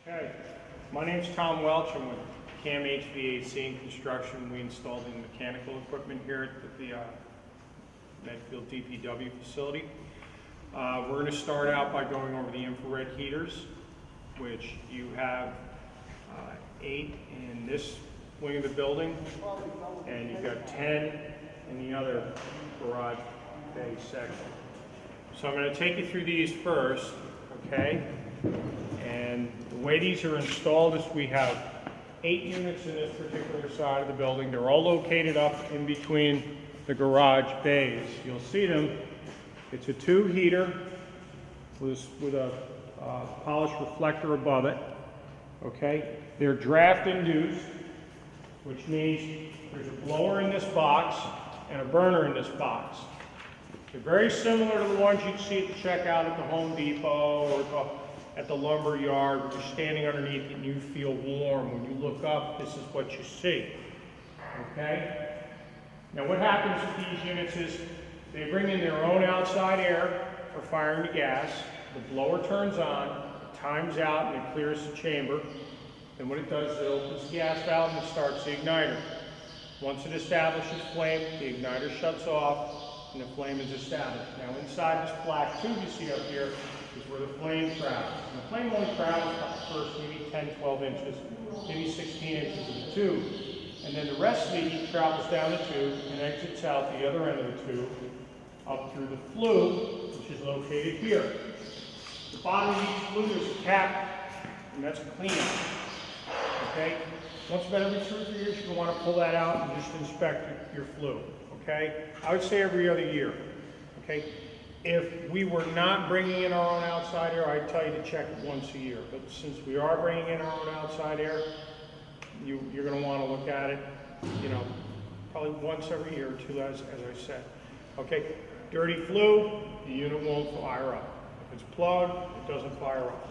Okay, my name's Tom Welch. I'm with CAM HVAC and Construction. We installed the mechanical equipment here at the Medfield DPW facility. We're going to start out by going over the infrared heaters, which you have 8 in this wing of the building, and you've got 10 in the other garage bay section. So I'm going to take you through these first, okay? And the way these are installed is we have 8 units in this particular side of the building. They're all located up in between the garage bays. You'll see them. It's a 2 heater with a polished reflector above it. Okay? They're draft induced, which means there's a blower in this box and a burner in this box. They're very similar to the ones you'd see at the checkout at the Home Depot or at the lumber yard, where you're standing underneath it and you feel warm. When you look up, this is what you see. Okay? Now what happens with these units is they bring in their own outside air for firing the gas. The blower turns on, times out, and it clears the chamber. And what it does is it opens the gas valve and it starts the igniter. Once it establishes flame, the igniter shuts off and the flame is established. Now inside this black tube you see up here is where the flame travels. And the flame only travels about the first maybe 10, 12 inches, maybe 16 inches of the tube. And then the rest of the heat travels down the tube and exits out the other end of the tube up through the flue, which is located here. The bottom of each flue is a cap, and that's a cleanout. Okay? Once about every 2 or 3 years, you want to pull that out and just inspect your flue. Okay? I would say every other year. Okay? If we were not bringing in our own outside air, I'd tell you to check it once a year. But since we are bringing in our own outside air, you're going to want to look at it, probably once every year or 2, as I said. Okay? Dirty flue, the unit won't fire up. If it's plugged, it doesn't fire up.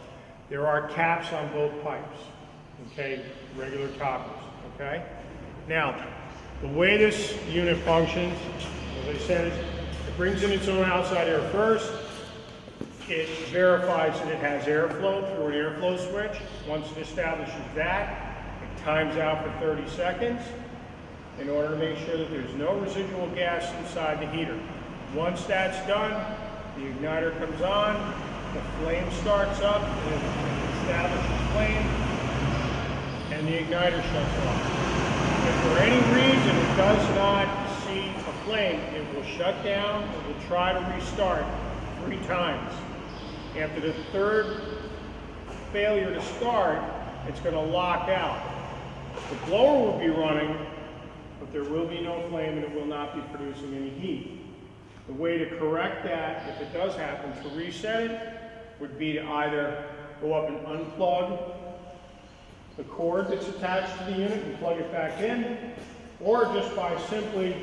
There are caps on both pipes. Okay? Regular toppers. Okay? Now, the way this unit functions, as I said, is it brings in its own outside air first. It verifies that it has airflow through an airflow switch. Once it establishes that, it times out for 30 seconds in order to make sure that there's no residual gas inside the heater. Once that's done, the igniter comes on, the flame starts up, and it establishes flame, and the igniter shuts off. If for any reason it does not see a flame, it will shut down, it will try to restart 3 times. After the 3rd failure to start, it's going to lock out. The blower will be running, but there will be no flame and it will not be producing any heat. The way to correct that, if it does happen, to reset it, would be to either go up and unplug the cord that's attached to the unit and plug it back in, or just by simply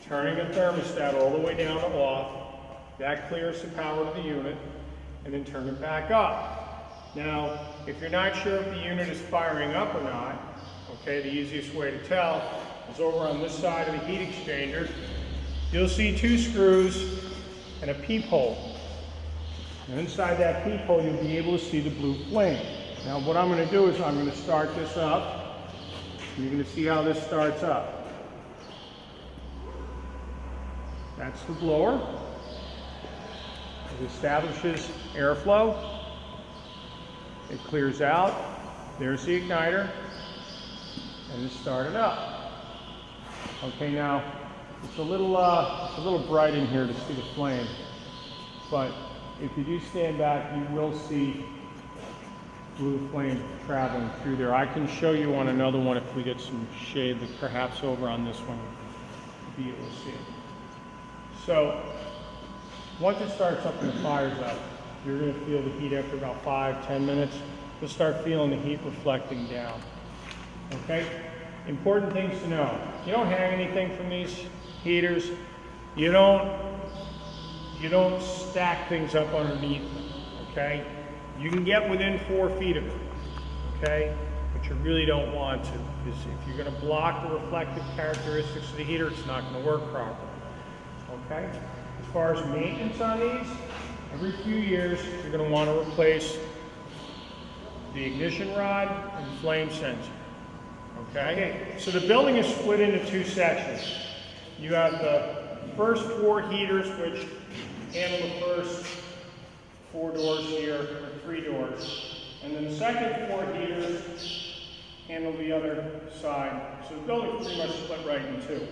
turning the thermostat all the way down to off. That clears the power to the unit, and then turn it back up. Now, if you're not sure if the unit is firing up or not, okay, the easiest way to tell is over on this side of the heat exchanger. You'll see 2 screws and a peephole. And inside that peephole, you'll be able to see the blue flame. Now, what I'm going to do is I'm going to start this up. And you're going to see how this starts up. That's the blower. It establishes airflow. It clears out. There's the igniter. And it's started up. Okay, now it's a little bright in here to see the flame. But if you do stand back, you will see blue flame traveling through there. I can show you on another one if we get some shade, perhaps over on this one, you'll be able to see it. So once it starts up and the fire's up, you're going to feel the heat after about 5-10 minutes. You'll start feeling the heat reflecting down. Okay? Important things to know. You don't hang anything from these heaters. You don't stack things up underneath them. Okay? You can get within 4 feet of it. Okay? But you really don't want to, because if you're going to block the reflective characteristics of the heater, it's not going to work properly. Okay? As far as maintenance on these, every few years you're going to want to replace the ignition rod, and flame sensor. Okay? So the building is split into two sections. You have the first 4 heaters, which handle the first 4 doors here, or 3 doors. And then the second 4 heaters handle the other side. So the building is pretty much split right in two.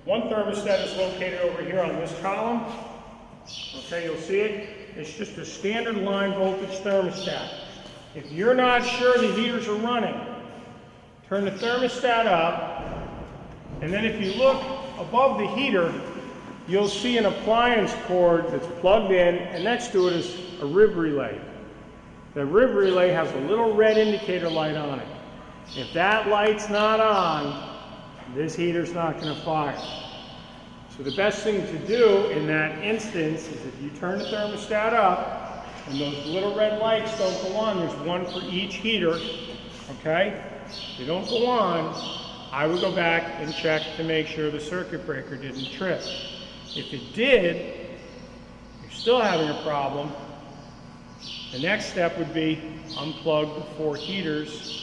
One thermostat is located over here on this column. Okay, you'll see it. It's just a standard line voltage thermostat. If you're not sure the heaters are running, turn the thermostat up, and then if you look above the heater, you'll see an appliance cord that's plugged in, and next to it is a rib relay. The rib relay has a little red indicator light on it. If that light's not on, this heater's not going to fire. So the best thing to do in that instance is if you turn the thermostat up and those little red lights don't go on, there's one for each heater, okay? If they don't go on, I would go back and check to make sure the circuit breaker didn't trip. If it did, you're still having a problem, the next step would be unplug the 4 heaters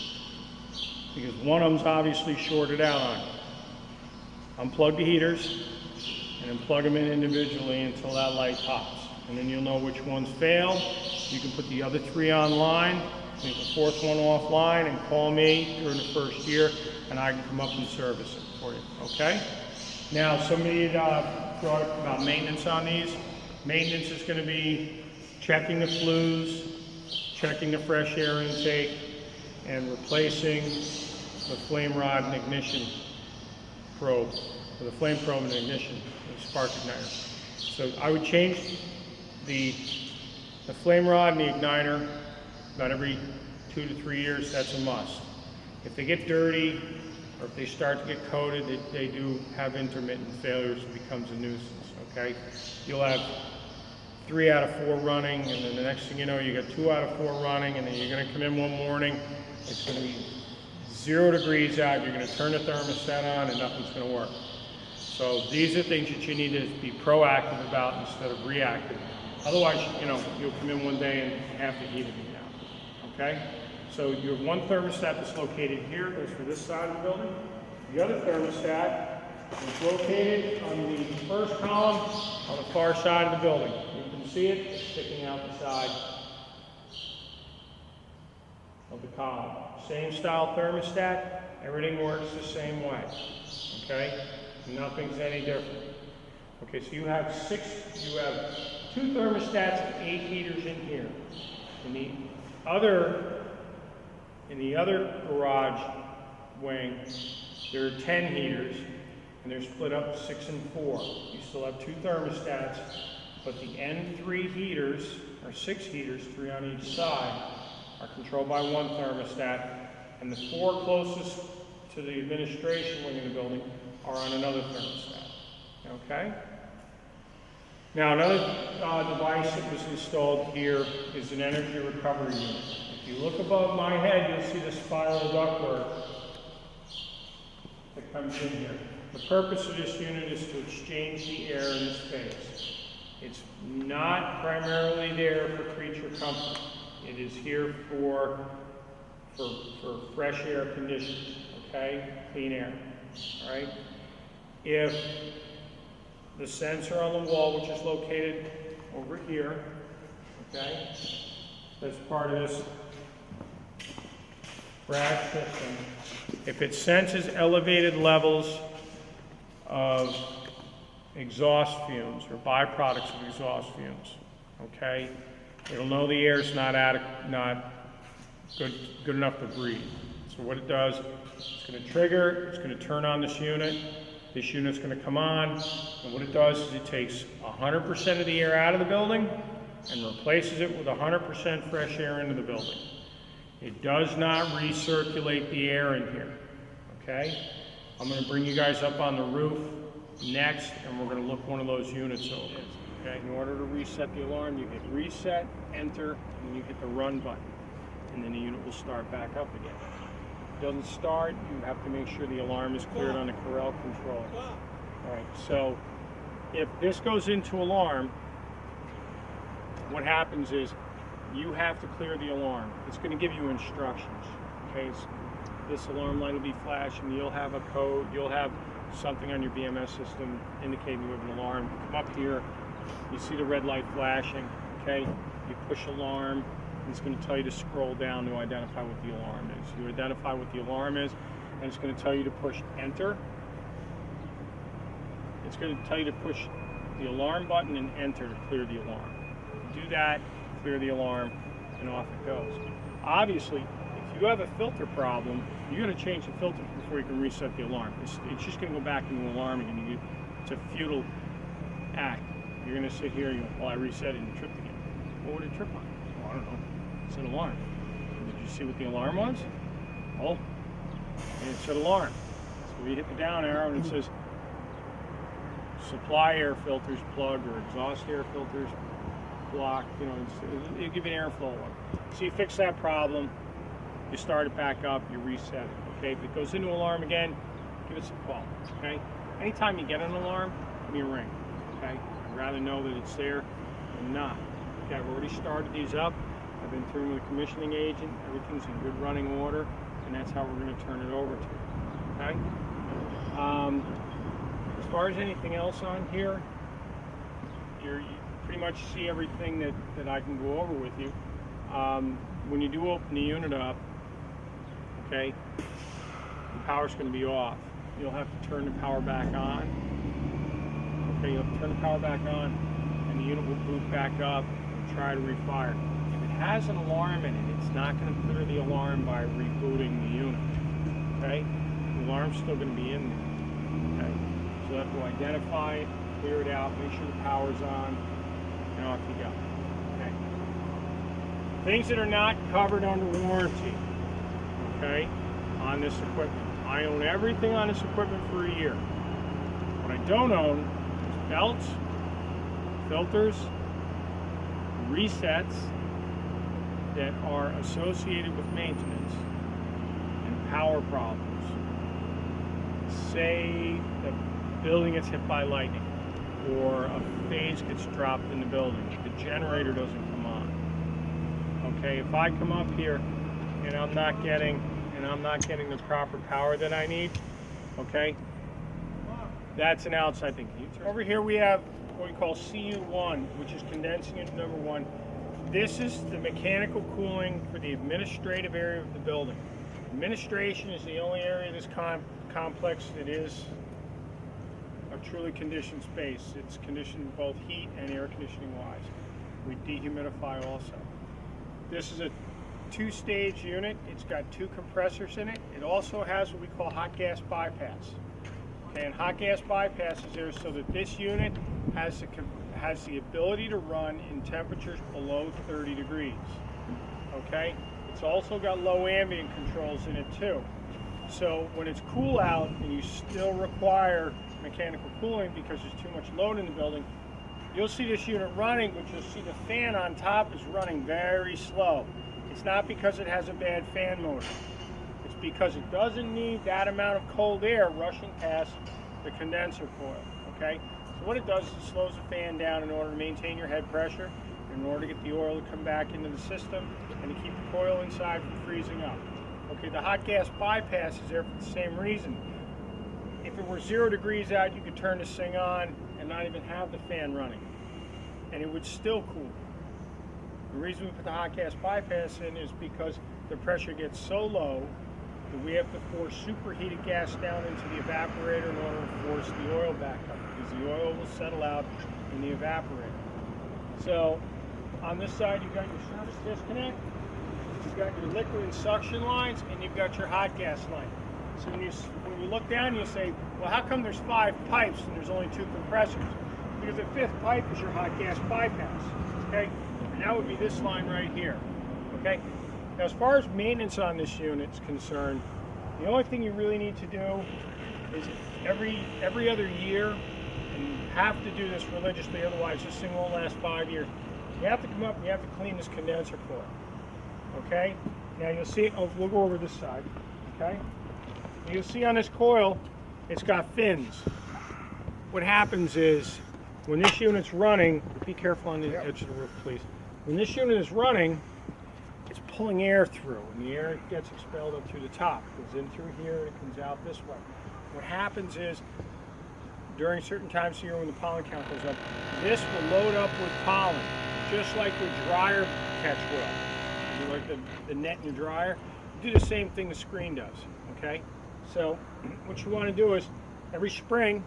because one of them's obviously shorted out on you. Unplug the heaters and then plug them in individually until that light pops. And then you'll know which ones failed. You can put the other 3 online, take the 4th one offline, and call me during the first year, and I can come up and service it for you, okay? Now, somebody brought up about maintenance on these. Maintenance is going to be checking the flues, checking the fresh air intake, and replacing the flame rod and ignition probe, or the flame probe and ignition, the spark igniter. So I would change the flame rod and the igniter about every 2 to 3 years. That's a must. If they get dirty or if they start to get coated, they do have intermittent failures. It becomes a nuisance, okay? You'll have 3 out of 4 running, and then the next thing you know, you got 2 out of 4 running, and then you're going to come in one morning, it's going to be 0 degrees out, you're going to turn the thermostat on, and nothing's going to work. So these are things that you need to be proactive about instead of reactive. Otherwise, you'll come in one day and half the heat will be down, okay? So your one thermostat that's located here goes for this side of the building. The other thermostat is located on the first column on the far side of the building. You can see it, it's sticking out the side of the column. Same style thermostat, everything works the same way, okay? Nothing's any different. Okay, so you have 2 thermostats and 8 heaters in here. In the other garage wing, there are 10 heaters, and they're split up 6 and 4. You still have 2 thermostats, but the N3 heaters, or 6 heaters, 3 on each side, are controlled by one thermostat, and the 4 closest to the administration wing in the building are on another thermostat. Okay? Now, another device that was installed here is an energy recovery unit. If you look above my head, you'll see the spiral ductwork that comes in here. The purpose of this unit is to exchange the air in the space. It's not primarily there for creature comfort. It is here for fresh air conditions, okay? Clean air, all right? If the sensor on the wall, which is located over here, okay, that's part of this brass system, if it senses elevated levels of exhaust fumes or byproducts of exhaust fumes, okay, it'll know the air's not good enough to breathe. So what it does, it's going to trigger, it's going to turn on this unit. This unit's going to come on, and what it does is it takes 100% of the air out of the building and replaces it with 100% fresh air into the building. It does not recirculate the air in here, okay? I'm going to bring you guys up on the roof next, and we're going to look one of those units over, okay? In order to reset the alarm, you hit reset, enter, and then you hit the run button, and then the unit will start back up again. Doesn't start, you have to make sure the alarm is cleared on the Corel controller. All right, so if this goes into alarm, what happens is you have to clear the alarm. It's going to give you instructions. Okay, this alarm light will be flashing. You'll have a code. You'll have something on your BMS system indicating you have an alarm. You come up here, you see the red light flashing. Okay, you push alarm. It's going to tell you to scroll down to identify what the alarm is. You identify what the alarm is, and it's going to tell you to push enter. It's going to tell you to push the alarm button and enter to clear the alarm. You do that, clear the alarm, and off it goes. Obviously, if you have a filter problem, you're going to change the filter before you can reset the alarm. It's just going to go back into the alarm again. It's a futile act. You're going to sit here and you go, well, I reset it and it tripped again. What would it trip on? Well, I don't know. It's an alarm. Did you see what the alarm was? Oh, and it said alarm. So you hit the down arrow and it says supply air filters plugged or exhaust air filters blocked. You know, it'll give you an airflow one. So you fix that problem, you start it back up, you reset it. Okay, if it goes into alarm again, give us a call. Okay, anytime you get an alarm, give me a ring. Okay, I'd rather know that it's there than not. Okay, I've already started these up. I've been through with the commissioning agent. Everything's in good running order, and that's how we're going to turn it over to you. Okay. As far as anything else on here, you pretty much see everything that I can go over with you. When you do open the unit up, okay, the power's going to be off. You'll have to turn the power back on. Okay, you'll have to turn the power back on, and the unit will boot back up and try to refire. If it has an alarm in it, it's not going to clear the alarm by rebooting the unit. Okay, the alarm's still going to be in there. Okay. So you have to identify it, clear it out, make sure the power's on, and off you go. Okay. Things that are not covered under warranty, okay, on this equipment. I own everything on this equipment for a year. What I don't own is belts, filters, resets that are associated with maintenance and power problems. Say the building gets hit by lightning, or a phase gets dropped in the building, the generator doesn't come on. Okay, if I come up here and I'm not getting the proper power that I need, okay, that's an outside thing. Over here we have what we call CU1, which is condensing unit number 1. This is the mechanical cooling for the administrative area of the building. Administration is the only area of this complex that is a truly conditioned space. It's conditioned both heat and air conditioning wise. We dehumidify also. This is a 2-stage unit. It's got 2 compressors in it. It also has what we call hot gas bypass. Okay, and hot gas bypass is there so that this unit has the ability to run in temperatures below 30 degrees. Okay, it's also got low ambient controls in it too. So when it's cool out and you still require mechanical cooling because there's too much load in the building, you'll see this unit running, but you'll see the fan on top is running very slow. It's not because it has a bad fan motor. It's because it doesn't need that amount of cold air rushing past the condenser coil, okay? So what it does is it slows the fan down in order to maintain your head pressure, in order to get the oil to come back into the system, and to keep the coil inside from freezing up. Okay, the hot gas bypass is there for the same reason. If it were 0 degrees out, you could turn this thing on and not even have the fan running, and it would still cool. The reason we put the hot gas bypass in is because the pressure gets so low that we have to force superheated gas down into the evaporator in order to force the oil back up, because the oil will settle out in the evaporator. So on this side, you've got your service disconnect, you've got your liquid and suction lines, and you've got your hot gas line. So when you look down, you say, well, how come there's 5 pipes and there's only 2 compressors? Because the 5th pipe is your hot gas bypass, okay? And that would be this line right here, okay? Now, as far as maintenance on this unit is concerned, the only thing you really need to do is every other year, and you have to do this religiously, otherwise this thing won't last 5 years. You have to come up and you have to clean this condenser coil, okay? Now you'll see, we'll go over this side, okay? You'll see on this coil, it's got fins. What happens is, when this unit's running, be careful on the edge of the roof, please. When this unit is running, it's pulling air through, and the air gets expelled up through the top. It goes in through here, and it comes out this way. What happens is, during certain times of year when the pollen count goes up, this will load up with pollen, just like your dryer catch will. You like the net in your dryer? You do the same thing the screen does, okay? So what you want to do is, every spring,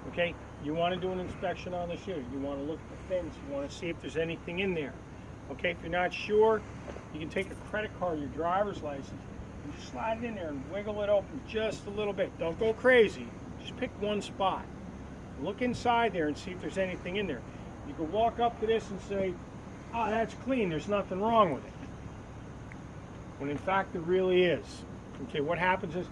okay, you want to do an inspection on this unit. You want to look at the fins. You want to see if there's anything in there. Okay, if you're not sure, you can take a credit card, your driver's license, and just slide it in there and wiggle it open just a little bit. Don't go crazy. Just pick one spot. Look inside there and see if there's anything in there. You can walk up to this and say, oh, that's clean. There's nothing wrong with it. When in fact there really is. Okay, what happens is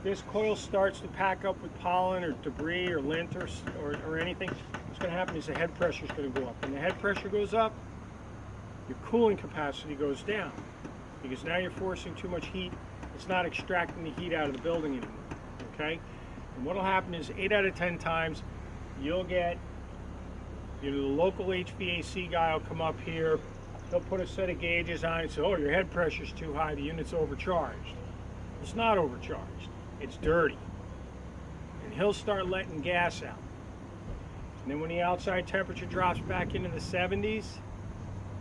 this coil starts to pack up with pollen or debris or lint or anything. What's going to happen is the head pressure is going to go up. When the head pressure goes up, your cooling capacity goes down, because now you're forcing too much heat. It's not extracting the heat out of the building anymore. Okay, and what will happen is 8 out of 10 times you'll get, the local HVAC guy will come up here. He'll put a set of gauges on and say, oh, your head pressure's too high, the unit's overcharged. It's not overcharged, it's dirty. And he'll start letting gas out. And then when the outside temperature drops back into the 70s,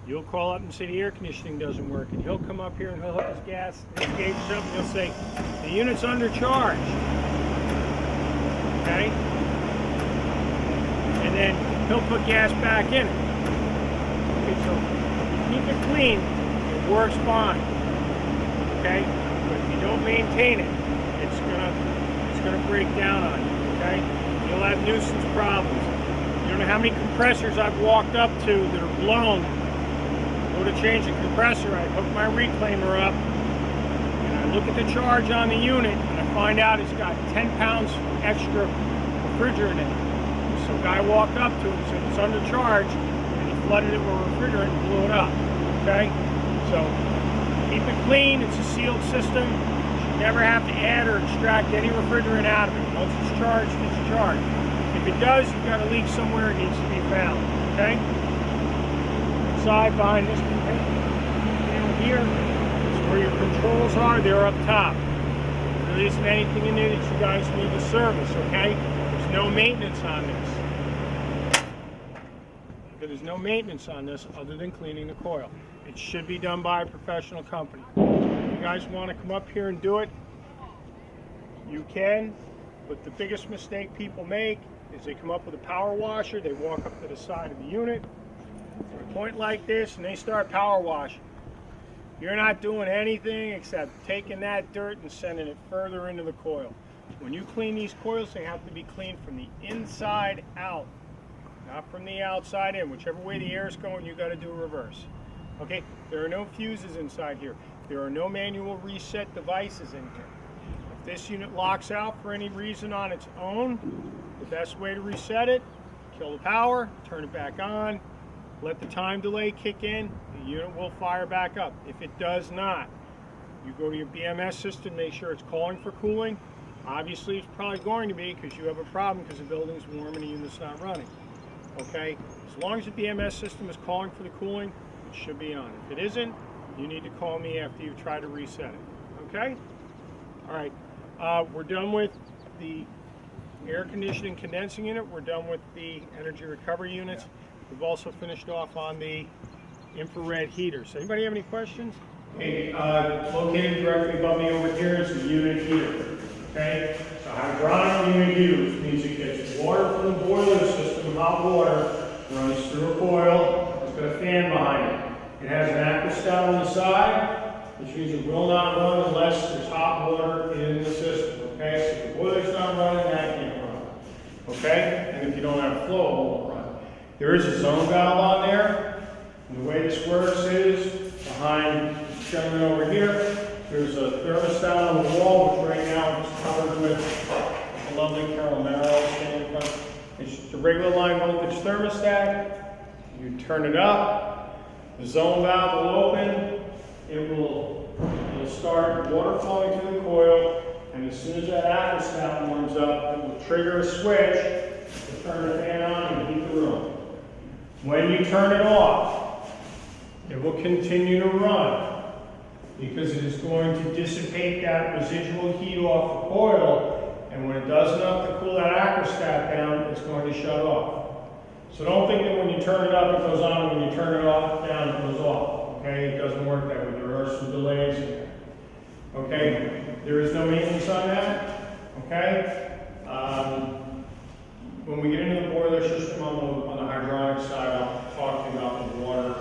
you'll call up and say the air conditioning doesn't work. And he'll come up here and he'll hook his gauges up, and he'll say, the unit's undercharged. Okay? And then he'll put gas back in it. Okay, so keep it clean, it works fine. Okay? But if you don't maintain it, it's gonna break down on you. Okay? You'll have nuisance problems. You don't know how many compressors I've walked up to that are blown. Go to change the compressor, I hook my reclaimer up, and I look at the charge on the unit, and I find out it's got 10 pounds extra refrigerant in it. So a guy walked up to it and said it's undercharged, and he flooded it with refrigerant and blew it up. Okay? So keep it clean, it's a sealed system. You should never have to add or extract any refrigerant out of it. Once it's charged, it's charged. If it does, you've got a leak somewhere, it needs to be found. Okay? Inside behind this container here is where your controls are. They're up top. There isn't anything in there that you guys need to service, okay? There's no maintenance on this. There's no maintenance on this other than cleaning the coil. It should be done by a professional company. If you guys want to come up here and do it, you can, but the biggest mistake people make is they come up with a power washer, they walk up to the side of the unit, a point like this, and they start power washing. You're not doing anything except taking that dirt and sending it further into the coil. When you clean these coils, they have to be cleaned from the inside out, not from the outside in. Whichever way the air is going, you got to do a reverse. Okay? There are no fuses inside here. There are no manual reset devices in here. If this unit locks out for any reason on its own, the best way to reset it, kill the power, turn it back on, let the time delay kick in, the unit will fire back up. If it does not, you go to your BMS system, make sure it's calling for cooling. Obviously, it's probably going to be because you have a problem because the building's warm and the unit's not running. Okay? As long as the BMS system is calling for the cooling, it should be on. If it isn't, you need to call me after you try to reset it. Okay? All right. We're done with the air conditioning condensing unit. We're done with the energy recovery units. We've also finished off on the infrared heaters. Anybody have any questions? Okay, located directly above me over here is the unit heater. Okay, so hydronic unit heater, which means it gets water from the boiler system, hot water, runs through a coil, it's got a fan behind it. It has an aquastat on the side, which means it will not run unless there's hot water in the system. Okay, so if the boiler's not running, that can't run. Okay, and if you don't have flow, it won't run. There is a zone valve on there, and the way this works is, behind this gentleman over here, there's a thermostat on the wall, which right now is covered with a lovely Carol Merrill standing in front. It's the regular line voltage thermostat. You turn it up, the zone valve will open, it'll start water flowing to the coil, and as soon as that aquastat warms up, it will trigger a switch to turn the fan on and heat the room. When you turn it off, It will continue to run because it is going to dissipate that residual heat off the coil, and when it does enough to cool that aquastat down, it's going to shut off. So don't think that when you turn it up, it goes on, and when you turn it off, down, it goes off. Okay, it doesn't work that way. There are some delays in there. Okay, there is no maintenance on that. Okay, when we get into the boiler system on the hydronic side, I'll talk to you about the water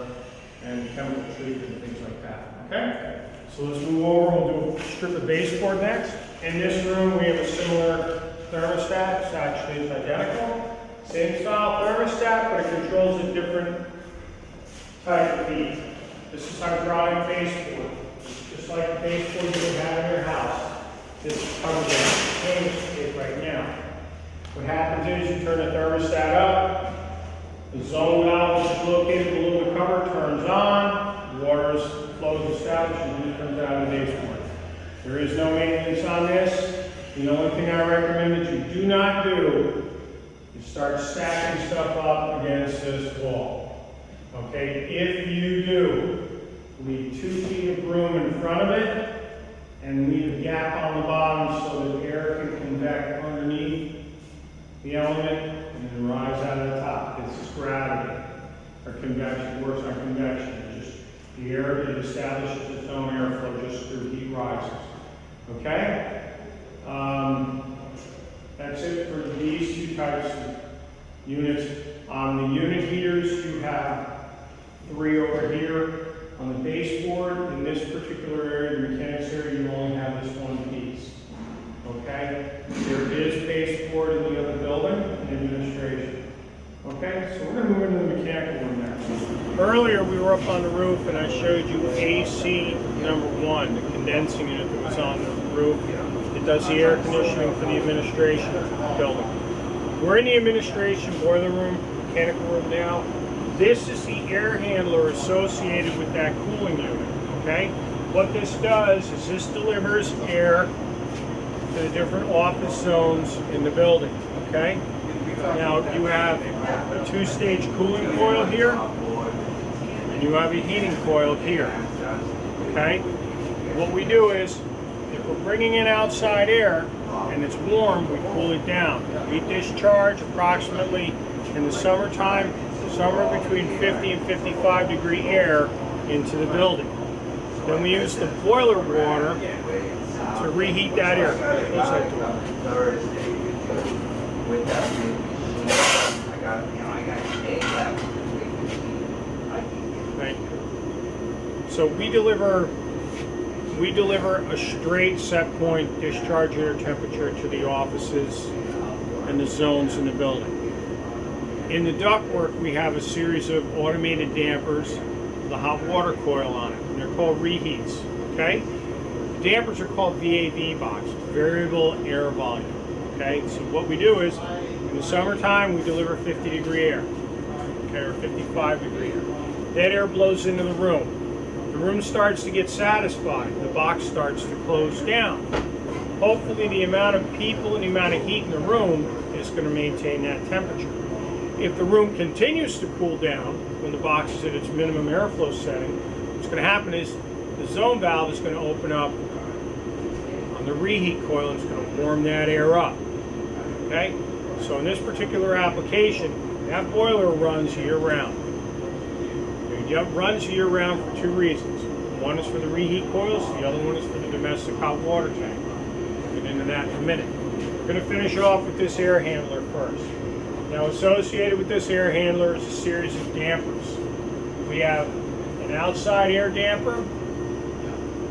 and chemical treatment and things like that. Okay, so let's move over. We'll do a strip of baseboard next. In this room, we have a similar thermostat. It's actually identical. Same style thermostat, but it controls a different type of heat. This is hydraulic baseboard. It's just like the baseboard you would have in your house. This is covered in paint right now. What happens is you turn the thermostat up, the zone valve which is located below the cover turns on, water flows established, and it comes out of the baseboard. There is no maintenance on this. The only thing I recommend that you do not do is start stacking stuff up against this wall. Okay, if you do, leave 2 feet of room in front of it and leave a gap on the bottom so that air can convect underneath the element and then rise out of the top. This is gravity, or convection. It works on convection. It's just the air, it establishes its own airflow just through heat rises. Okay? That's it for these 2 types of units. On the unit heaters, you have 3 over here. On the baseboard, in this particular area, the mechanics area, you only have this 1 piece. Okay? There is baseboard in the other building in administration. Okay? So we're going to move into the mechanical room now. Earlier, we were up on the roof and I showed you AC number 1, the condensing unit that was on the roof. It does the air conditioning for the administration building. We're in the administration boiler room, mechanical room now. This is the air handler associated with that cooling unit, okay? What this does is this delivers air to the different office zones in the building, okay? Now, you have a 2-stage cooling coil here, and you have a heating coil here, okay? What we do is, if we're bringing in outside air and it's warm, we cool it down. We discharge approximately in the summertime somewhere between 50 and 55 degree air into the building. Then we use the boiler water to reheat that air. Thank you. So we deliver a straight set point discharge air temperature to the offices and the zones in the building. In the ductwork, we have a series of automated dampers with a hot water coil on it, and they're called reheats, okay? The dampers are called VAV boxes, variable air volume, okay? So what we do is, in the summertime, we deliver 50 degree air, okay, or 55 degree air. That air blows into the room. The room starts to get satisfied. The box starts to close down. Hopefully the amount of people and the amount of heat in the room is going to maintain that temperature. If the room continues to cool down when the box is at its minimum airflow setting, what's going to happen is the zone valve is going to open up on the reheat coil and it's going to warm that air up. Okay? So in this particular application, that boiler runs year-round. It runs year-round for 2 reasons. One is for the reheat coils, the other one is for the domestic hot water tank. We'll get into that in a minute. We're going to finish off with this air handler first. Now, associated with this air handler is a series of dampers. We have an outside air damper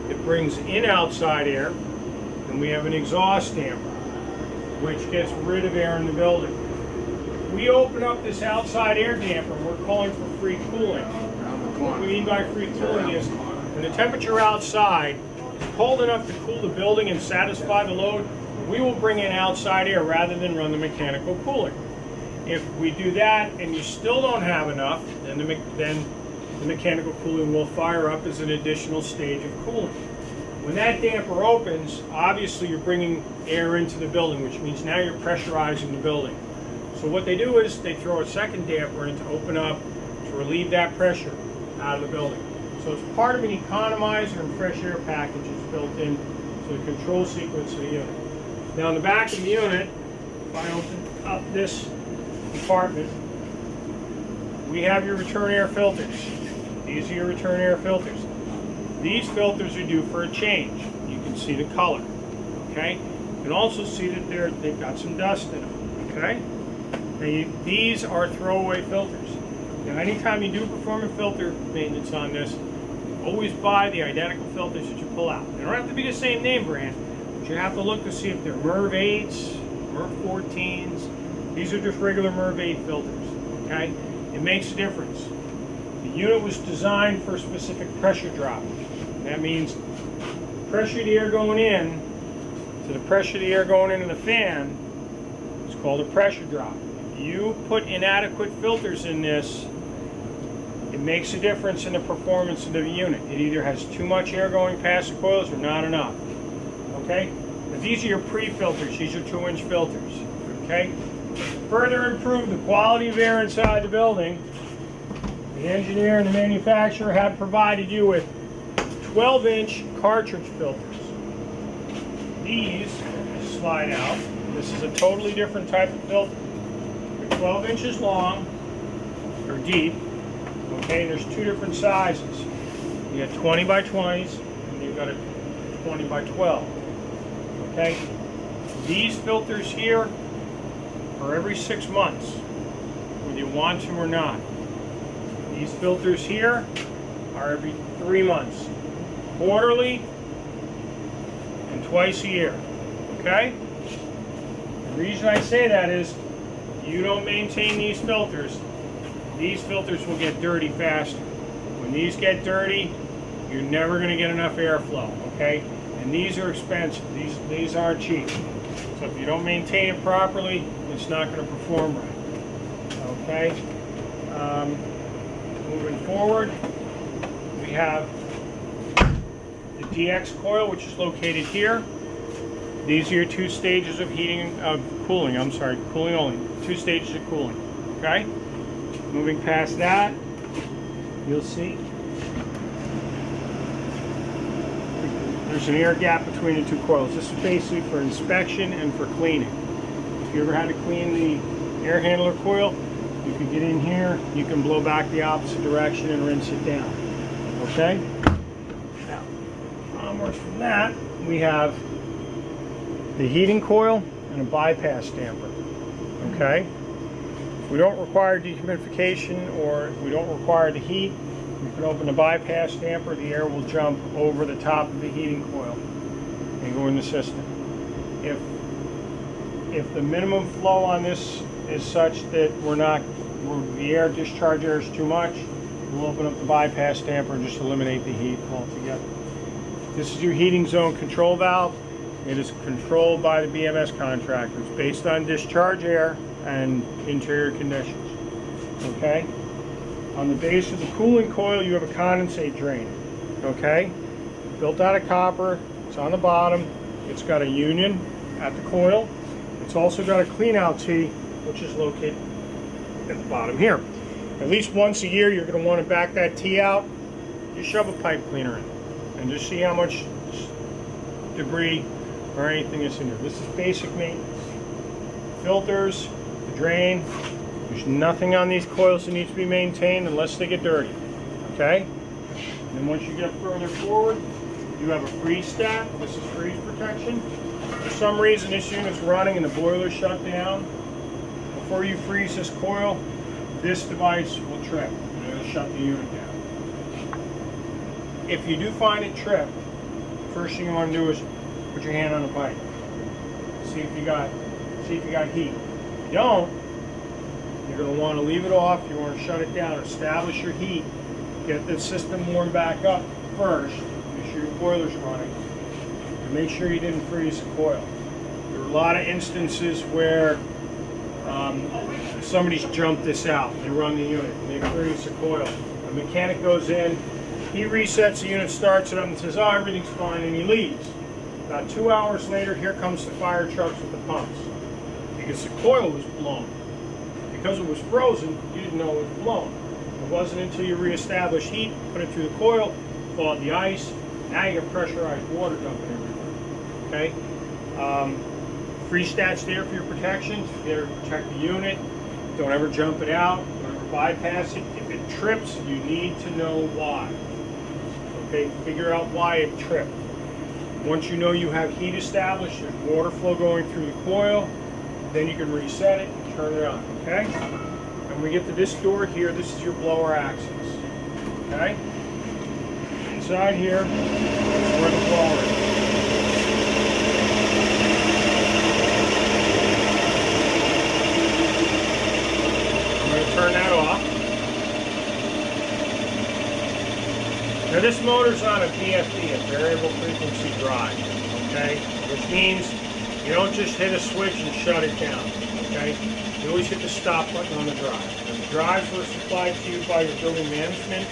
that brings in outside air, and we have an exhaust damper, which gets rid of air in the building. We open up this outside air damper, and we're calling for free cooling. What we mean by free cooling is when the temperature outside is cold enough to cool the building and satisfy the load, we will bring in outside air rather than run the mechanical cooling. If we do that and you still don't have enough, then the mechanical cooling will fire up as an additional stage of cooling. When that damper opens, obviously you're bringing air into the building, which means now you're pressurizing the building. So what they do is they throw a second damper in to open up, to relieve that pressure out of the building. So it's part of an economizer and fresh air package is built in to the control sequence of the unit. Now in the back of the unit, if I open up this compartment, we have your return air filters. These are your return air filters. These filters are due for a change. You can see the color, okay? You can also see that they've got some dust in them, okay? Now these are throwaway filters. Now anytime you do perform a filter maintenance on this, always buy the identical filters that you pull out. They don't have to be the same name brand, but you have to look to see if they're MERV 8s, MERV 14s. These are just regular MERV 8 filters, okay? It makes a difference. The unit was designed for a specific pressure drop. That means the pressure of the air going in to the pressure of the air going into the fan is called a pressure drop. If you put inadequate filters in this, it makes a difference in the performance of the unit. It either has too much air going past the coils or not enough. Okay? Now these are your pre-filters. These are 2-inch filters. Okay? Further improve the quality of air inside the building, the engineer and the manufacturer have provided you with 12-inch cartridge filters. These slide out. This is a totally different type of filter. They're 12 inches long, or deep. Okay, and there's two different sizes. You got 20 by 20s, and you've got a 20 by 12. Okay, these filters here are every 6 months, whether you want to or not. These filters here are every 3 months, quarterly, and twice a year. Okay? The reason I say that is you don't maintain these filters will get dirty faster. When these get dirty, you're never going to get enough airflow, okay? And these are expensive. These aren't cheap. So if you don't maintain it properly, it's not going to perform right, okay? Moving forward, we have the DX coil, which is located here. These are your 2 stages of cooling only. 2 stages of cooling, okay? Moving past that, you'll see there's an air gap between the 2 coils. This is basically for inspection and for cleaning. If you ever had to clean the air handler coil, you can get in here, you can blow back the opposite direction and rinse it down. Okay? Now, onwards from that, we have the heating coil and a bypass damper. Okay? If we don't require dehumidification or if we don't require the heat, you can open the bypass damper, the air will jump over the top of the heating coil and go in the system. If the minimum flow on this is such that the air discharge air is too much, we'll open up the bypass damper and just eliminate the heat altogether. This is your heating zone control valve. It is controlled by the BMS contractors based on discharge air and interior conditions. Okay? On the base of the cooling coil, you have a condensate drain. Okay? Built out of copper. It's on the bottom. It's got a union at the coil. It's also got a clean out T, which is located at the bottom here. At least once a year, you're going to want to back that T out. Just shove a pipe cleaner in and just see how much debris or anything is in there. This is basic maintenance. Filters, the drain. There's nothing on these coils that needs to be maintained unless they get dirty. Okay? And then once you get further forward, you have a freeze stack. This is freeze protection. For some reason, this unit's running and the boiler's shut down. Before you freeze this coil, this device will trip and it'll shut the unit down. If you do find it trip, first thing you want to do is put your hand on the pipe. See if you got heat. If you don't, you're going to want to leave it off. You want to shut it down. Establish your heat. Get the system warmed back up first. Make sure your boiler's running. And make sure you didn't freeze the coil. There are a lot of instances where somebody's jumped this out. They run the unit and they freeze the coil. The mechanic goes in, he resets the unit, starts it up and says, oh, everything's fine, and he leaves. About 2 hours later, here comes the fire trucks with the pumps. Because the coil was blown. Because it was frozen, you didn't know it was blown. wasn't until you reestablish heat, put it through the coil, thaw the ice. Now you get pressurized water dumping everywhere. Okay? Freeze stat's there for your protection. You gotta protect the unit. Don't ever jump it out. Don't ever bypass it. If it trips, you need to know why. Okay? Figure out why it tripped. Once you know you have heat established, there's water flow going through the coil, then you can reset it and turn it on. Okay? And when we get to this door here, this is your blower access. Okay? Inside here is where the blower is. I'm going to turn that off. Now this motor's on a VFD, a variable frequency drive, okay? Which means you don't just hit a switch and shut it down, okay? You always hit the stop button on the drive. And the drives were supplied to you by your building management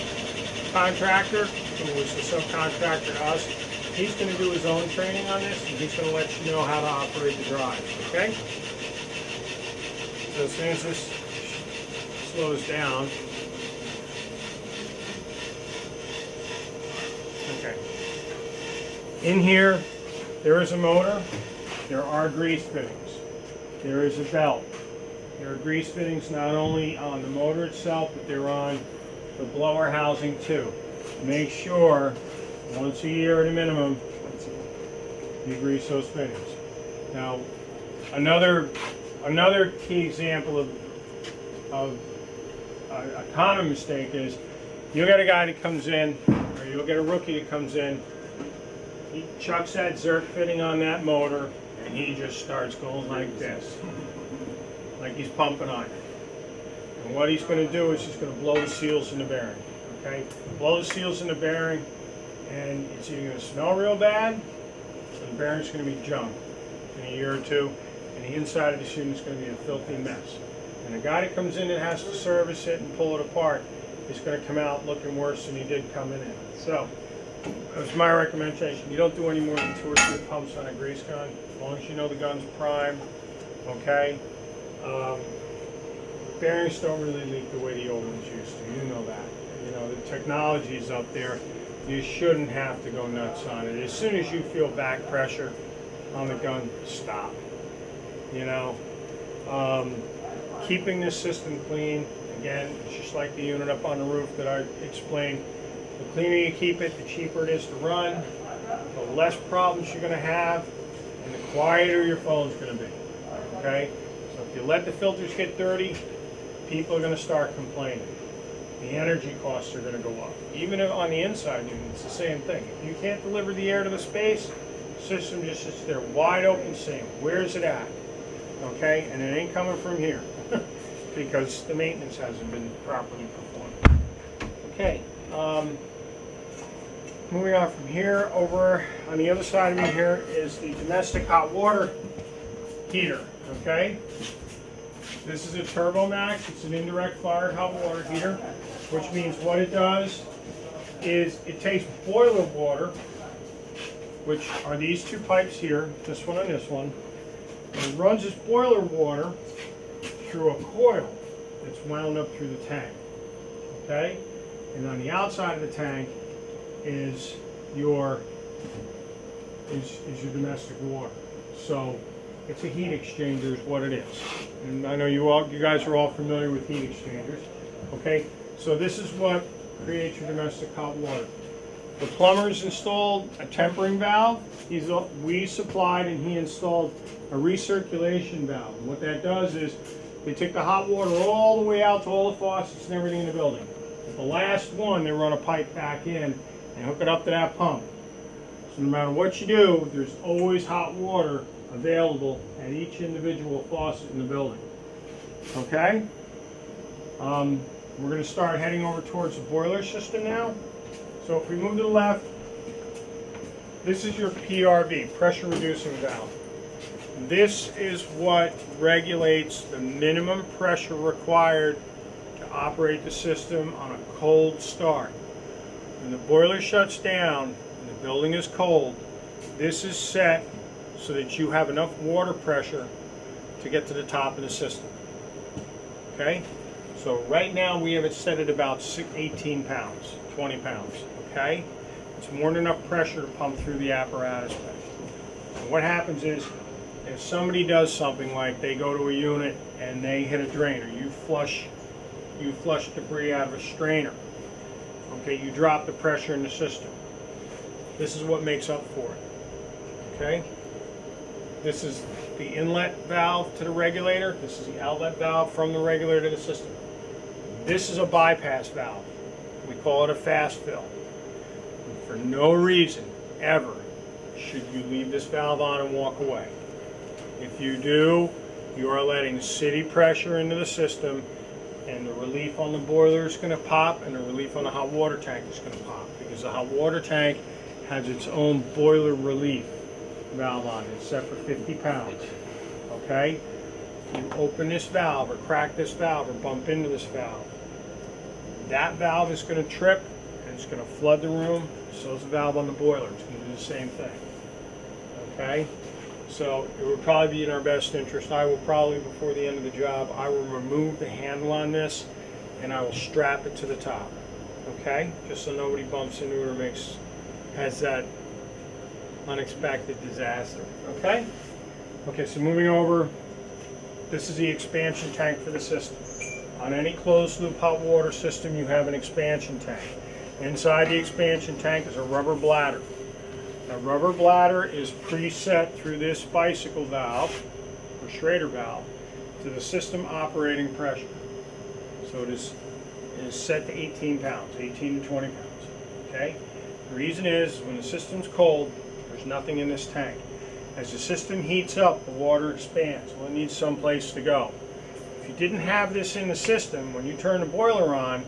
contractor, who was the subcontractor to us. He's going to do his own training on this, and he's going to let you know how to operate the drives, okay? So as soon as this slows down, okay. In here, there is a motor. There are grease fittings. There is a belt. There are grease fittings not only on the motor itself, but they're on the blower housing too. Make sure, once a year at a minimum, you grease those fittings. Now, another key example of a common mistake is you'll get a guy that comes in, or you'll get a rookie that comes in, he chucks that Zerk fitting on that motor, and he just starts going like this, like he's pumping iron. And what he's going to do is he's going to blow the seals in the bearing. Okay, blow the seals in the bearing, and it's either going to smell real bad, or the bearing's going to be junk in a year or two, and the inside of the unit is going to be a filthy mess. And the guy that comes in that has to service it and pull it apart is going to come out looking worse than he did coming in. So, that's my recommendation. You don't do any more than 2 or 3 pumps on a grease gun, as long as you know the gun's primed. Okay. Bearings don't really leak the way the old ones used to. You know that. You know, the technology is up there. You shouldn't have to go nuts on it. As soon as you feel back pressure on the gun, stop. You know, keeping this system clean, again, it's just like the unit up on the roof that I explained. The cleaner you keep it, the cheaper it is to run, the less problems you're going to have, and the quieter your phone's going to be. Okay? So if you let the filters get dirty, people are going to start complaining. The energy costs are going to go up. Even if on the inside unit, it's the same thing. If you can't deliver the air to the space, the system just sits there wide open saying, where's it at? Okay? And it ain't coming from here because the maintenance hasn't been properly performed. Okay. Moving on from here, over on the other side of me here is the domestic hot water heater. Okay? This is a Turbomax. It's an indirect fired hot water heater, which means what it does is it takes boiler water, which are these 2 pipes here, this one and this one, and it runs this boiler water through a coil that's wound up through the tank. Okay? And on the outside of the tank is your domestic water. So it's a heat exchanger is what it is. And I know you guys are all familiar with heat exchangers. Okay, so this is what creates your domestic hot water. The plumber's installed a tempering valve. We supplied and he installed a recirculation valve. And what that does is they take the hot water all the way out to all the faucets and everything in the building. At the last one, they run a pipe back in and hook it up to that pump. So no matter what you do, there's always hot water available at each individual faucet in the building. Okay? We're going to start heading over towards the boiler system now. So if we move to the left, this is your PRV, pressure reducing valve. This is what regulates the minimum pressure required to operate the system on a cold start. When the boiler shuts down and the building is cold, this is set so that you have enough water pressure to get to the top of the system. Okay? So right now we have it set at about 18 pounds, 20 pounds, okay? It's more than enough pressure to pump through the apparatus bed. And what happens is, if somebody does something like they go to a unit and they hit a drain, or you flush debris out of a strainer, okay, you drop the pressure in the system. This is what makes up for it, okay? This is the inlet valve to the regulator. This is the outlet valve from the regulator to the system. This is a bypass valve. We call it a fast fill. And for no reason, ever, should you leave this valve on and walk away. If you do, you are letting city pressure into the system, and the relief on the boiler is going to pop, and the relief on the hot water tank is going to pop, because the hot water tank has its own boiler relief valve on it. It's set for 50 pounds. Okay? You open this valve or crack this valve or bump into this valve. That valve is going to trip and it's going to flood the room. So is the valve on the boiler. It's going to do the same thing. Okay? So it would probably be in our best interest. I will probably, before the end of the job, I will remove the handle on this and I will strap it to the top. Okay? Just so nobody bumps into it or has that unexpected disaster. Okay? Okay, so moving over, this is the expansion tank for the system. On any closed loop hot water system, you have an expansion tank. Inside the expansion tank is a rubber bladder. That rubber bladder is preset through this bicycle valve, or Schrader valve, to the system operating pressure. So it is set to 18 pounds, 18 to 20 pounds. Okay? The reason is, when the system's cold, there's nothing in this tank. As the system heats up, the water expands. Well, it needs some place to go. If you didn't have this in the system, when you turn the boiler on,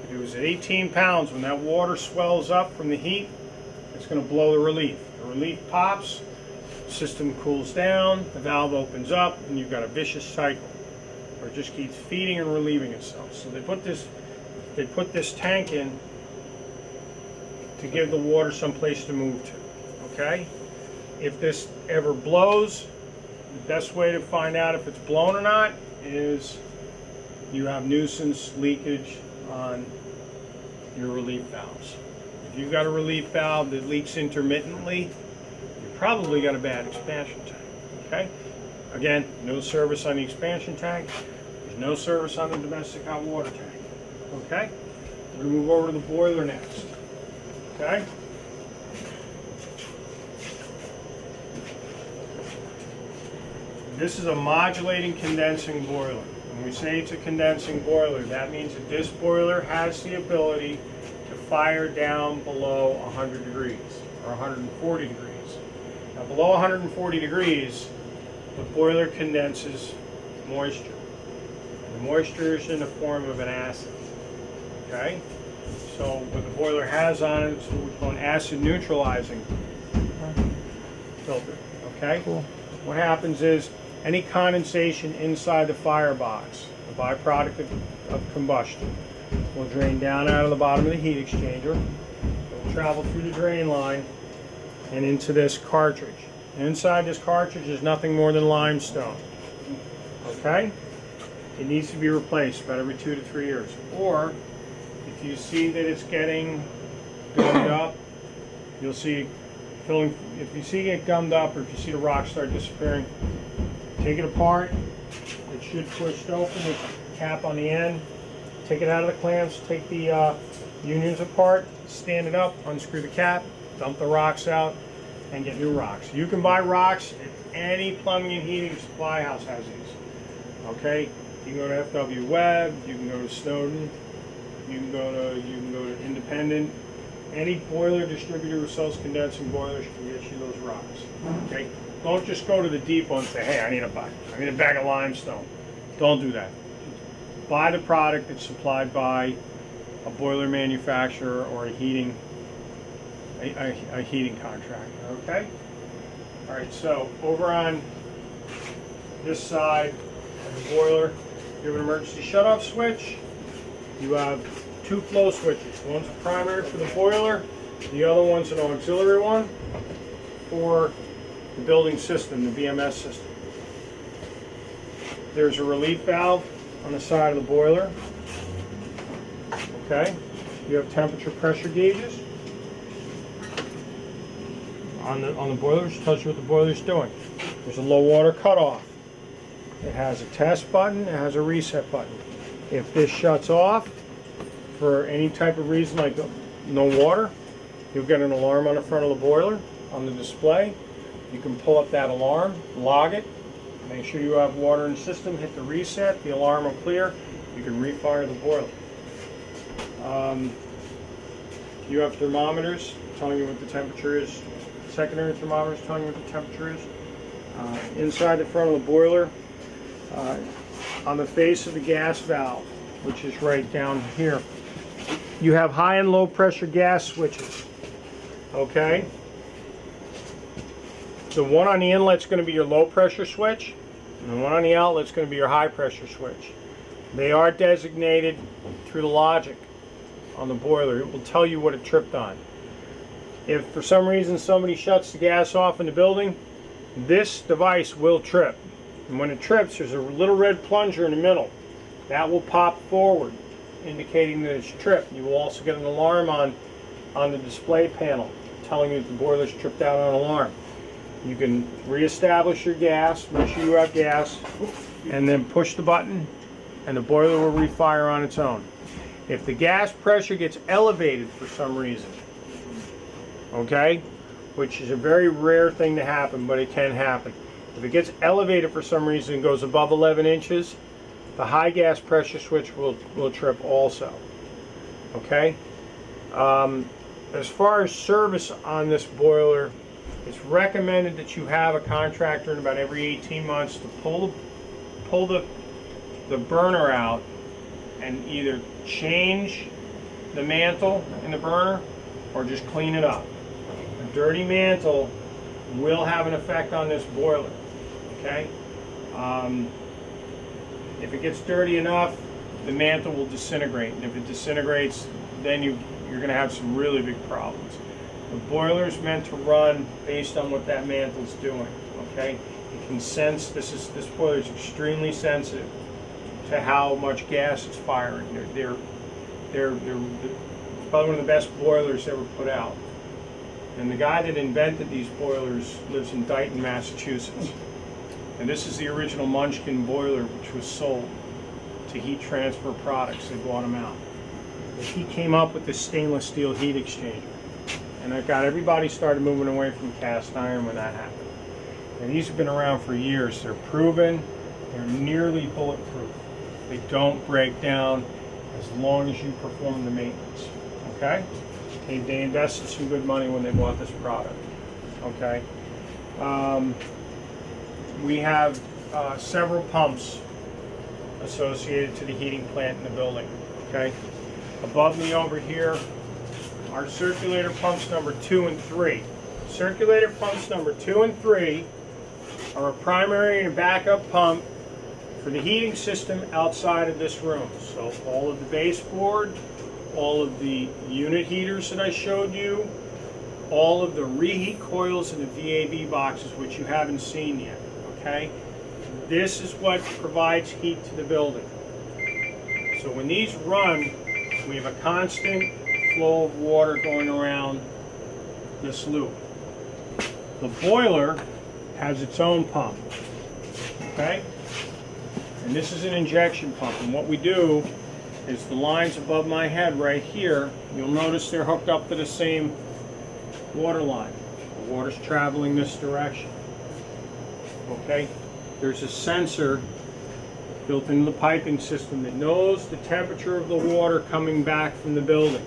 if it was at 18 pounds, when that water swells up from the heat, it's going to blow the relief. The relief pops, the system cools down, the valve opens up, and you've got a vicious cycle where it just keeps feeding and relieving itself. So they put this tank in to give the water some place to move to. Okay? If this ever blows, the best way to find out if it's blown or not is you have nuisance leakage on your relief valves. If you've got a relief valve that leaks intermittently, you've probably got a bad expansion tank. Okay? Again, no service on the expansion tank. There's no service on the domestic hot water tank. Okay? We're going to move over to the boiler next. Okay? This is a modulating condensing boiler. When we say it's a condensing boiler, that means that this boiler has the ability to fire down below 100 degrees or 140 degrees. Now, below 140 degrees, the boiler condenses moisture. And the moisture is in the form of an acid. Okay? So what the boiler has on it is what we call an acid neutralizing filter. Okay? Cool. What happens is any condensation inside the firebox, a byproduct of combustion, will drain down out of the bottom of the heat exchanger. It will travel through the drain line and into this cartridge. Inside this cartridge is nothing more than limestone. Okay? It needs to be replaced about every 2 to 3 years. Or if you see that it's getting gummed up, you'll see filling. If you see it gummed up, or if you see the rocks start disappearing, take it apart. It should push open with the cap on the end. Take it out of the clamps. Take the unions apart. Stand it up. Unscrew the cap. Dump the rocks out, and get new rocks. You can buy rocks at any plumbing and heating supply house has these. Okay. You can go to FW Webb. You can go to Snowden. You can go to Independent. Any boiler distributor who sells condensing boilers can get you those rocks. Okay? Don't just go to the depot and say, hey, I need a bag of limestone. Don't do that. Buy the product that's supplied by a boiler manufacturer or a heating contractor. Okay? All right, so over on this side of the boiler, you have an emergency shutoff switch. You have 2 flow switches. One's a primary for the boiler, the other one's an auxiliary one for the building system, the BMS system. There's a relief valve on the side of the boiler. Okay? You have temperature pressure gauges on the boiler, which tells you what the boiler's doing. There's a low water cutoff. It has a test button, it has a reset button. If this shuts off for any type of reason, like no water, you'll get an alarm on the front of the boiler on the display. You can pull up that alarm, log it, make sure you have water in the system, hit the reset, the alarm will clear, you can refire the boiler. You have thermometers telling you what the temperature is, secondary thermometers telling you what the temperature is. Inside the front of the boiler, on the face of the gas valve, which is right down here, you have high and low pressure gas switches. Okay? The one on the inlet is going to be your low pressure switch, and the one on the outlet is going to be your high pressure switch. They are designated through the logic on the boiler. It will tell you what it tripped on. If for some reason somebody shuts the gas off in the building, this device will trip. And when it trips, there's a little red plunger in the middle. That will pop forward, indicating that it's tripped. You will also get an alarm on the display panel telling you that the boiler's tripped out on alarm. You can reestablish your gas, make sure you have gas, and then push the button and the boiler will refire on its own. If the gas pressure gets elevated for some reason, okay, which is a very rare thing to happen, but it can happen. If it gets elevated for some reason and goes above 11 inches, the high gas pressure switch will trip also. Okay? As far as service on this boiler, it's recommended that you have a contractor in about every 18 months to pull the burner out and either change the mantle in the burner or just clean it up. A dirty mantle will have an effect on this boiler. Okay? If it gets dirty enough, the mantle will disintegrate. And if it disintegrates, then you're going to have some really big problems. The boiler is meant to run based on what that mantle's doing. Okay? It can sense, this boiler is extremely sensitive to how much gas is firing. They're probably one of the best boilers ever put out. And the guy that invented these boilers lives in Dayton, Massachusetts. And this is the original Munchkin boiler, which was sold to Heat Transfer Products. They bought them out. But he came up with this stainless steel heat exchanger. And that got everybody started moving away from cast iron when that happened. And these have been around for years. They're proven. They're nearly bulletproof. They don't break down as long as you perform the maintenance. Okay? They invested some good money when they bought this product. Okay? We have several pumps associated to the heating plant in the building. Okay? Above me over here are circulator pumps number 2 and 3. Circulator pumps number 2 and 3 are a primary and a backup pump for the heating system outside of this room. So all of the baseboard, all of the unit heaters that I showed you, all of the reheat coils and the VAV boxes, which you haven't seen yet. Okay? This is what provides heat to the building. So when these run, we have a constant flow of water going around this loop. The boiler has its own pump. Okay? And this is an injection pump. And what we do is the lines above my head right here, you'll notice they're hooked up to the same water line. The water's traveling this direction. Okay? There's a sensor built into the piping system that knows the temperature of the water coming back from the building.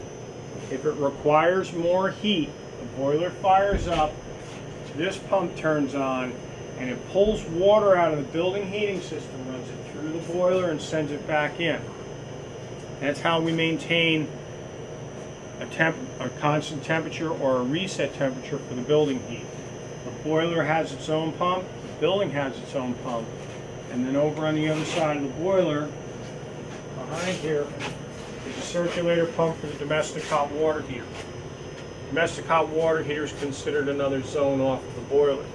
If it requires more heat, the boiler fires up, this pump turns on, and it pulls water out of the building heating system, runs it through the boiler, and sends it back in. That's how we maintain a constant temperature or a reset temperature for the building heat. The boiler has its own pump, the building has its own pump, and then over on the other side of the boiler, behind here, is a circulator pump for the domestic hot water heater. Domestic hot water heater is considered another zone off of the boiler.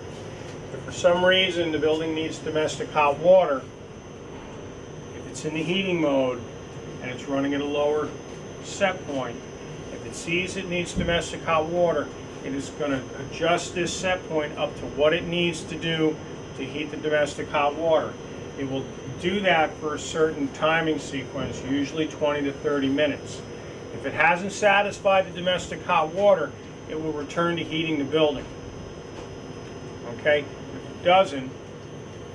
If for some reason the building needs domestic hot water, if it's in the heating mode and it's running at a lower set point. If it sees it needs domestic hot water, it is going to adjust this set point up to what it needs to do to heat the domestic hot water. It will do that for a certain timing sequence, usually 20 to 30 minutes. If it hasn't satisfied the domestic hot water, it will return to heating the building. Okay? If it doesn't,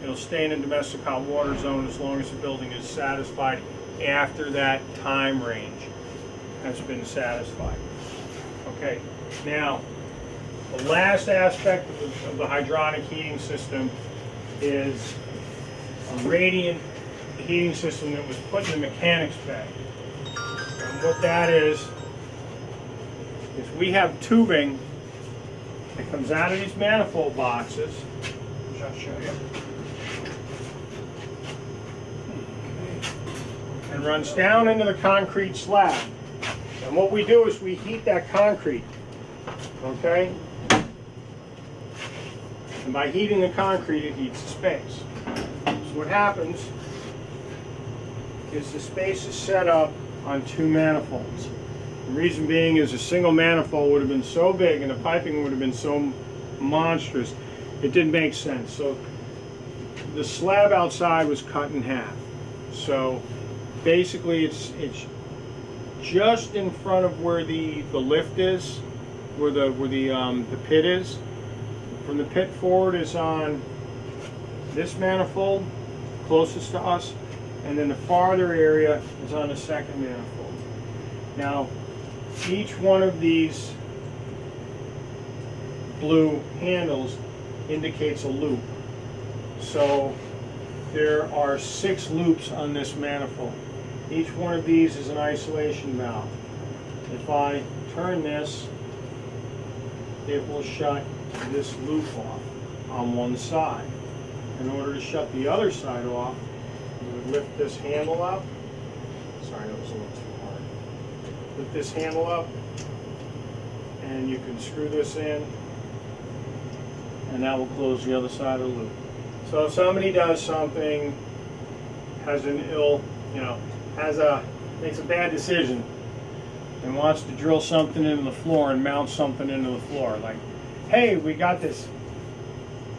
it'll stay in the domestic hot water zone as long as the building is satisfied after that time range has been satisfied. Okay, now the last aspect of the hydronic heating system is a radiant heating system that was put in the mechanics bay. And what that is we have tubing that comes out of these manifold boxes, which I'll show you, and runs down into the concrete slab. And what we do is we heat that concrete, okay? And by heating the concrete, it heats the space. So what happens is the space is set up on two manifolds. The reason being is a single manifold would have been so big and the piping would have been so monstrous, it didn't make sense. So the slab outside was cut in half. So basically it's just in front of where the lift is, where the pit is. From the pit forward is on this manifold, closest to us, and then the farther area is on the second manifold. Now, each one of these blue handles indicates a loop. So there are 6 loops on this manifold. Each one of these is an isolation valve. If I turn this, it will shut this loop off on one side. In order to shut the other side off, you would lift this handle up. Sorry, that was a little too hard. Lift this handle up, and you can screw this in, and that will close the other side of the loop. So if somebody does something, has an makes a bad decision and wants to drill something into the floor and mount something into the floor, like, hey, we got this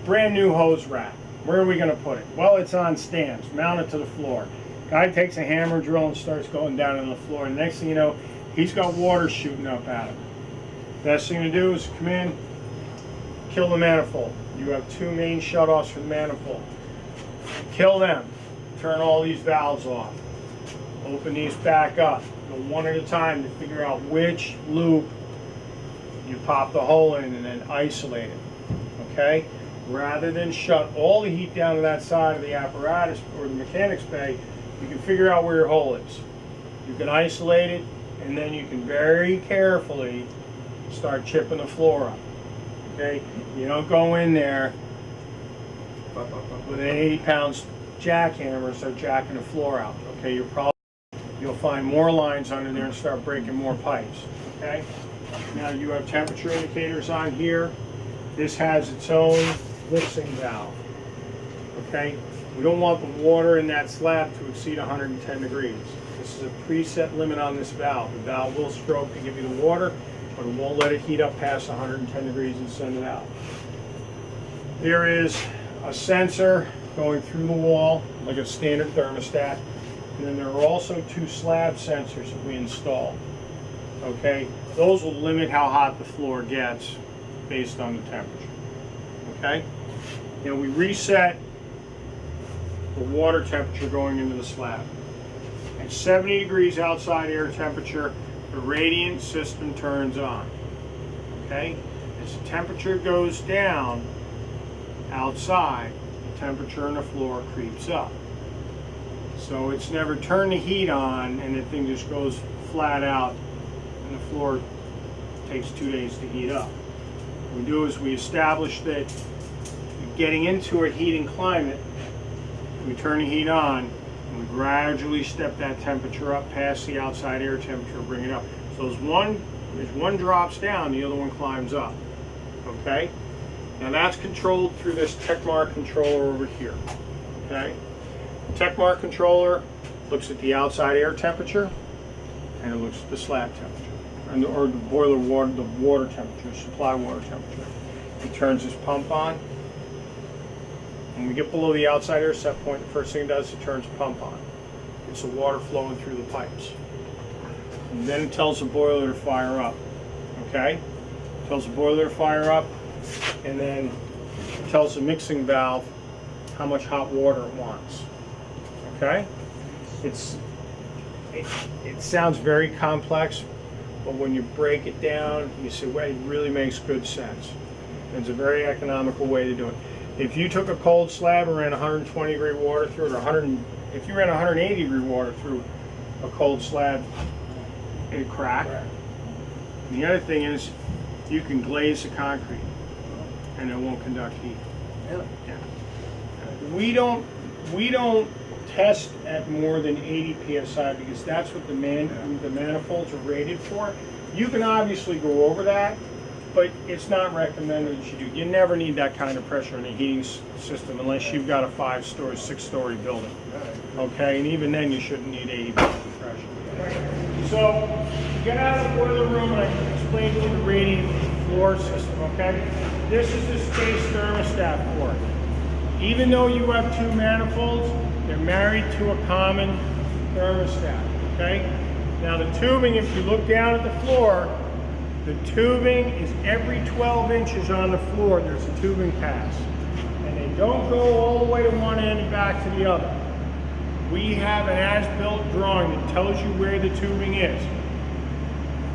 brand new hose rack. Where are we going to put it? Well, it's on stands. Mount it to the floor. Guy takes a hammer drill and starts going down on the floor. And the next thing you know, he's got water shooting up at him. Best thing to do is come in, kill the manifold. You have 2 main shutoffs for the manifold. Kill them. Turn all these valves off. Open these back up. Go one at a time to figure out which loop you pop the hole in and then isolate it. Okay? Rather than shut all the heat down to that side of the apparatus or the mechanics bay, you can figure out where your hole is. You can isolate it, and then you can very carefully start chipping the floor up. Okay? You don't go in there with an 80-pound jackhammer and start jacking the floor out. Okay? You'll find more lines under there and start breaking more pipes. Okay? Now you have temperature indicators on here. This has its own mixing valve. Okay? We don't want the water in that slab to exceed 110 degrees. This is a preset limit on this valve. The valve will stroke to give you the water, but it won't let it heat up past 110 degrees and send it out. There is a sensor going through the wall, like a standard thermostat, and then there are also 2 slab sensors that we install. Okay? Those will limit how hot the floor gets based on the temperature. Okay? Now we reset the water temperature going into the slab. At 70 degrees outside air temperature, the radiant system turns on. Okay? As the temperature goes down outside, the temperature on the floor creeps up. So it's never turn the heat on and the thing just goes flat out and the floor takes 2 days to heat up. What we do is we establish that getting into a heating climate, we turn the heat on and we gradually step that temperature up past the outside air temperature, bring it up. So as one drops down, the other one climbs up. Okay? Now that's controlled through this Techmar controller over here. Okay? The Techmar controller looks at the outside air temperature and looks at the slab temperature, or the boiler water, the water temperature, supply water temperature. He turns his pump on. When we get below the outside air set point, the first thing it does is it turns the pump on. It's the water flowing through the pipes. And then it tells the boiler to fire up. Okay? It tells the boiler to fire up, and then it tells the mixing valve how much hot water it wants. Okay? It sounds very complex, but when you break it down, you see, well, it really makes good sense. It's a very economical way to do it. If you took a cold slab and ran 120 degree water through it, or if you ran 180 degree water through a cold slab, it'd crack. And the other thing is, you can glaze the concrete, and it won't conduct heat. Really? Yeah. We don't test at more than 80 psi because that's what the manifolds are rated for. You can obviously go over that, but it's not recommended that you do. You never need that kind of pressure in a heating system unless you've got a 5-story, 6-story building. Okay, and even then you shouldn't need 80 pressure. So, get out of the boiler room and I can explain to you the radiant floor system, okay? This is the space thermostat for it. Even though you have two manifolds, they're married to a common thermostat, okay? Now the tubing, if you look down at the floor, the tubing is every 12 inches on the floor, there's a tubing pass. And they don't go all the way to one end and back to the other. We have an as-built drawing that tells you where the tubing is.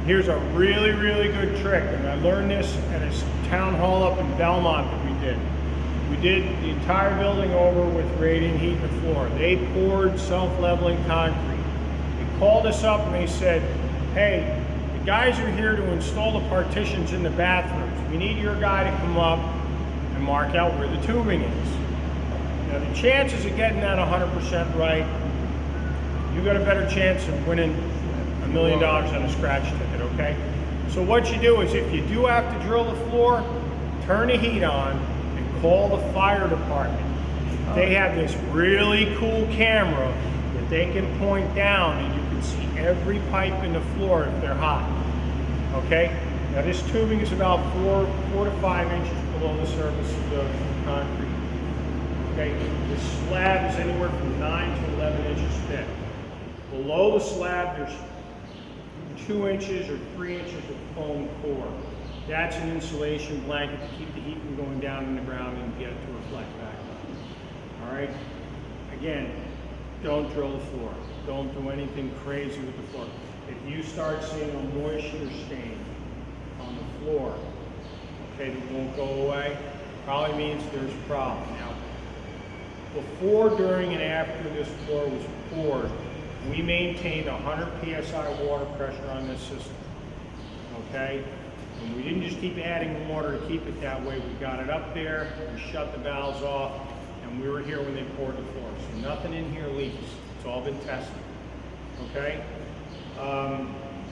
Here's a really, really good trick, and I learned this at a town hall up in Belmont that we did. We did the entire building over with radiant heat in the floor. They poured self-leveling concrete. They called us up and they said, hey, the guys are here to install the partitions in the bathrooms. We need your guy to come up and mark out where the tubing is. Now the chances of getting that 100% right, you got a better chance of winning $1 million on a scratch ticket, okay? So what you do is if you do have to drill the floor, turn the heat on and call the fire department. They have this really cool camera that they can point down and you can see every pipe in the floor if they're hot, okay? Now this tubing is about 4 to 5 inches below the surface of the concrete. Okay, the slab is anywhere from 9 to 11 inches thick. Below the slab, there's 2 inches or 3 inches of foam core. That's an insulation blanket to keep the heat from going down in the ground and get it to reflect back up. All right? Again, don't drill the floor. Don't do anything crazy with the floor. If you start seeing a moisture stain on the floor, okay, that won't go away, probably means there's a problem. Now, before, during, and after this floor was poured, we maintained 100 psi water pressure on this system, okay? And we didn't just keep adding water to keep it that way. We got it up there, we shut the valves off, and we were here when they poured the floor. So nothing in here leaks. It's all been tested, okay?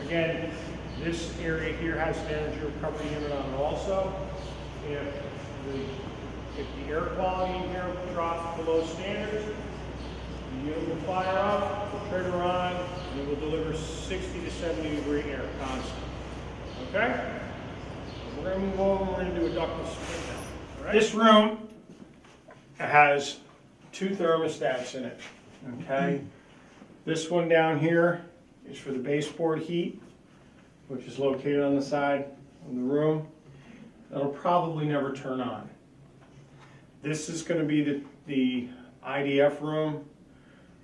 Again, this area here has an energy recovery unit on it also. If the air quality in here drops below standards, the unit will fire up, the trigger on, and it will deliver 60 to 70 degree air constant. Okay? So we're going to move over and we're going to do a ductless split now. Right? This room has 2 thermostats in it. Okay? This one down here is for the baseboard heat, which is located on the side of the room. That'll probably never turn on. This is going to be the IDF room.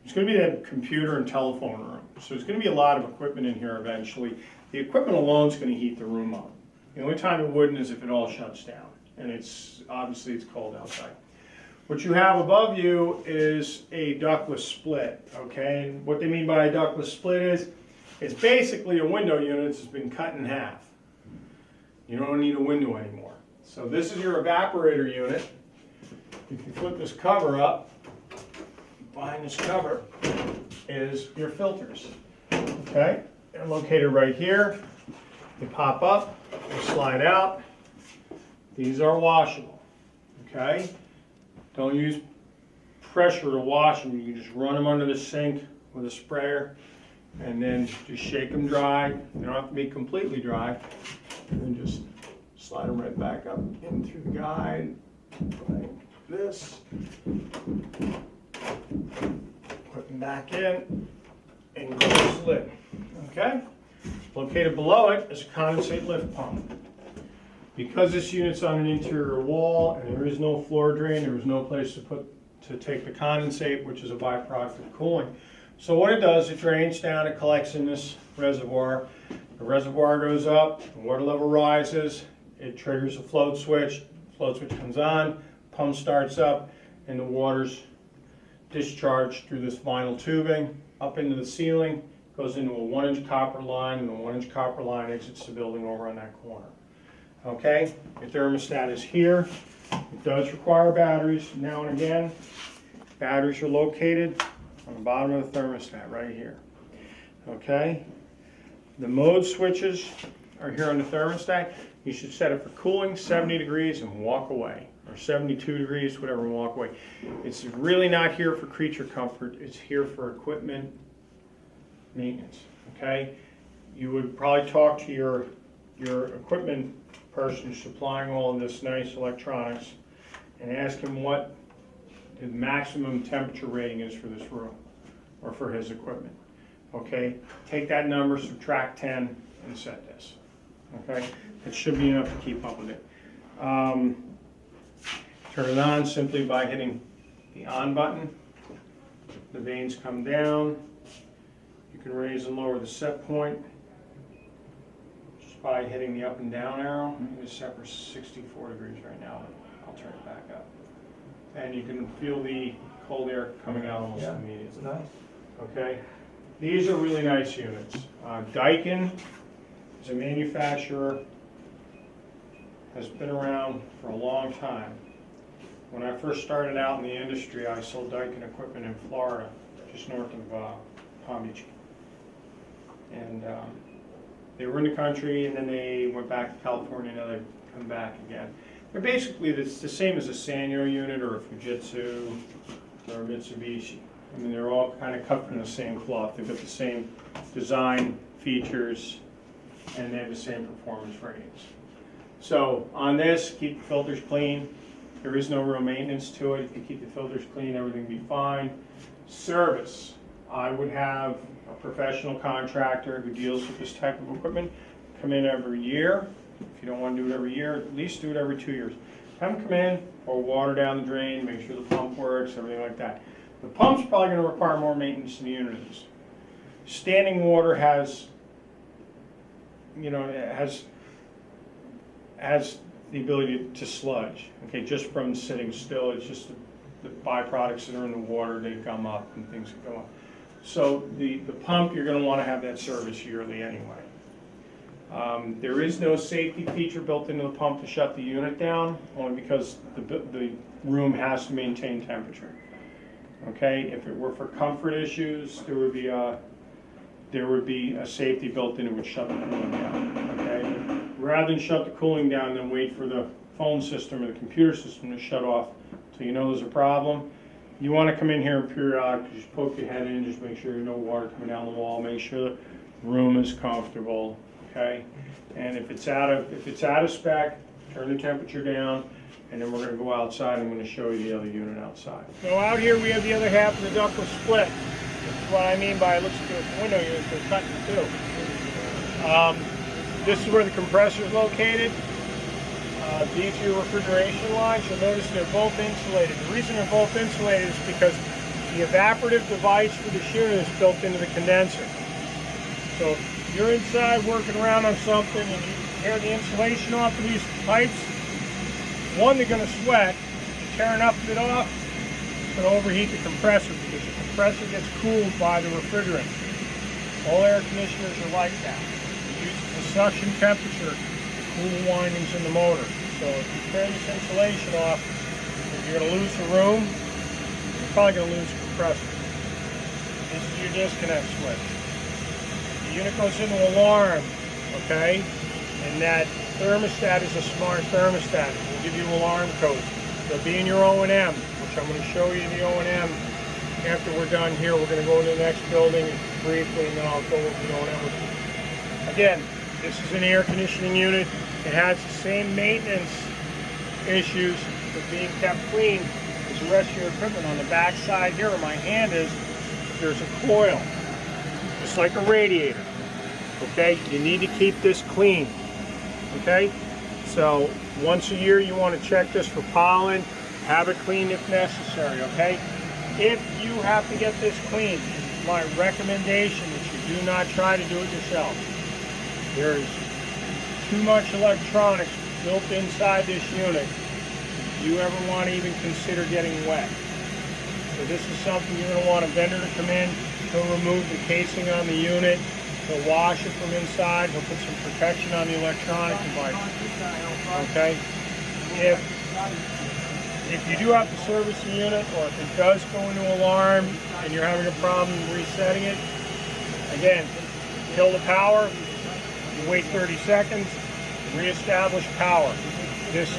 It's going to be the computer and telephone room. So there's going to be a lot of equipment in here eventually. The equipment alone is going to heat the room up. The only time it wouldn't is if it all shuts down. And obviously it's cold outside. What you have above you is a ductless split, okay? And what they mean by a ductless split is it's basically a window unit that's been cut in half. You don't need a window anymore. So this is your evaporator unit. If you flip this cover up, behind this cover is your filters, okay? They're located right here. They pop up, they slide out. These are washable, okay? Don't use pressure to wash them. You can just run them under the sink with a sprayer and then just shake them dry. They don't have to be completely dry. And then just slide them right back up in through the guide, like this. Put them back in and close the lid. Okay? Located below it is a condensate lift pump. Because this unit's on an interior wall and there is no floor drain, there is no place to take the condensate, which is a byproduct of cooling. So what it does, it drains down, it collects in this reservoir. The reservoir goes up, the water level rises, it triggers a float switch comes on, pump starts up, and the water's discharged through this vinyl tubing up into the ceiling, goes into a 1-inch copper line, and the 1-inch copper line exits the building over on that corner. Okay, your thermostat is here. It does require batteries now and again. Batteries are located on the bottom of the thermostat right here. Okay, the mode switches are here on the thermostat. You should set it for cooling, 70 degrees, and walk away, or 72 degrees, whatever, and walk away. It's really not here for creature comfort. It's here for equipment maintenance. Okay, you would probably talk to your equipment person supplying all of this nice electronics and ask him what the maximum temperature rating is for this room or for his equipment. Okay, take that number, subtract 10, and set this. Okay, it should be enough to keep up with it. Turn it on simply by hitting the on button. The vanes come down. You can raise and lower the set point by hitting the up and down arrow. It's set for 64 degrees right now. I'll turn it back up. And you can feel the cold air coming out almost immediately. Nice. Okay, these are really nice units. Daikin is a manufacturer, has been around for a long time. When I first started out in the industry, I sold Daikin equipment in Florida, just north of Palm Beach. And they were in the country, and then they went back to California, and now they've come back again. They're basically the same as a Sanyo unit or a Fujitsu or a Mitsubishi. I mean, they're all kind of cut from the same cloth. They've got the same design features, and they have the same performance ratings. So on this, keep the filters clean. There is no real maintenance to it. If you keep the filters clean, everything will be fine. Service. I would have a professional contractor who deals with this type of equipment come in every year. If you don't want to do it every year, at least do it every 2 years. Have them come in, pour water down the drain, make sure the pump works, everything like that. The pump's probably going to require more maintenance than the unit is. Standing water has, you know, has the ability to sludge. Okay, just from sitting still, it's just the byproducts that are in the water, they gum up and things that go up. So the pump, you're going to want to have that service yearly anyway. There is no safety feature built into the pump to shut the unit down, only because the room has to maintain temperature. Okay, if it were for comfort issues, there would be a safety built in. It would shut the cooling down. Okay, rather than shut the cooling down and then wait for the phone system or the computer system to shut off till you know there's a problem, you want to come in here and periodically just poke your head in, just make sure there's no water coming down the wall, make sure the room is comfortable. Okay, and if it's out of spec, turn the temperature down, and then we're going to go outside. I'm going to show you the other unit outside. So out here we have the other half of the ductless split. This is what I mean by it looks like a window unit. They're cut in two. This is where the compressor is located. These are your refrigeration lines. You'll notice they're both insulated. The reason they're both insulated is because the evaporative device for the unit is built into the condenser. So if you're inside working around on something and you tear the insulation off of these pipes, one, they're going to sweat. Tearing up it off, it's going to overheat the compressor because the compressor gets cooled by the refrigerant. All air conditioners are like that. It uses the suction temperature to cool the windings in the motor. So if you tear this insulation off, you're going to lose the room. You're probably going to lose the compressor. This is your disconnect switch. The unit goes into alarm, okay? And that thermostat is a smart thermostat. It will give you alarm codes. They'll be in your O&M, which I'm going to show you the O&M after we're done here, we're going to go to the next building briefly, and then I'll go over everything. Again, this is an air conditioning unit. It has the same maintenance issues with being kept clean as the rest of your equipment. On the back side here where my hand is, there's a coil, just like a radiator. Okay, you need to keep this clean. Okay, so once a year you want to check this for pollen, have it cleaned if necessary. Okay, if you have to get this clean, my recommendation is you do not try to do it yourself. There's too much electronics built inside this unit if you ever want to even consider getting wet. So this is something you're going to want a vendor to come in. He'll remove the casing on the unit. He'll wash it from inside. He'll put some protection on the electronic device. Okay? If you do have to service the unit, or if it does go into alarm and you're having a problem resetting it, again, kill the power. You wait 30 seconds, reestablish power. This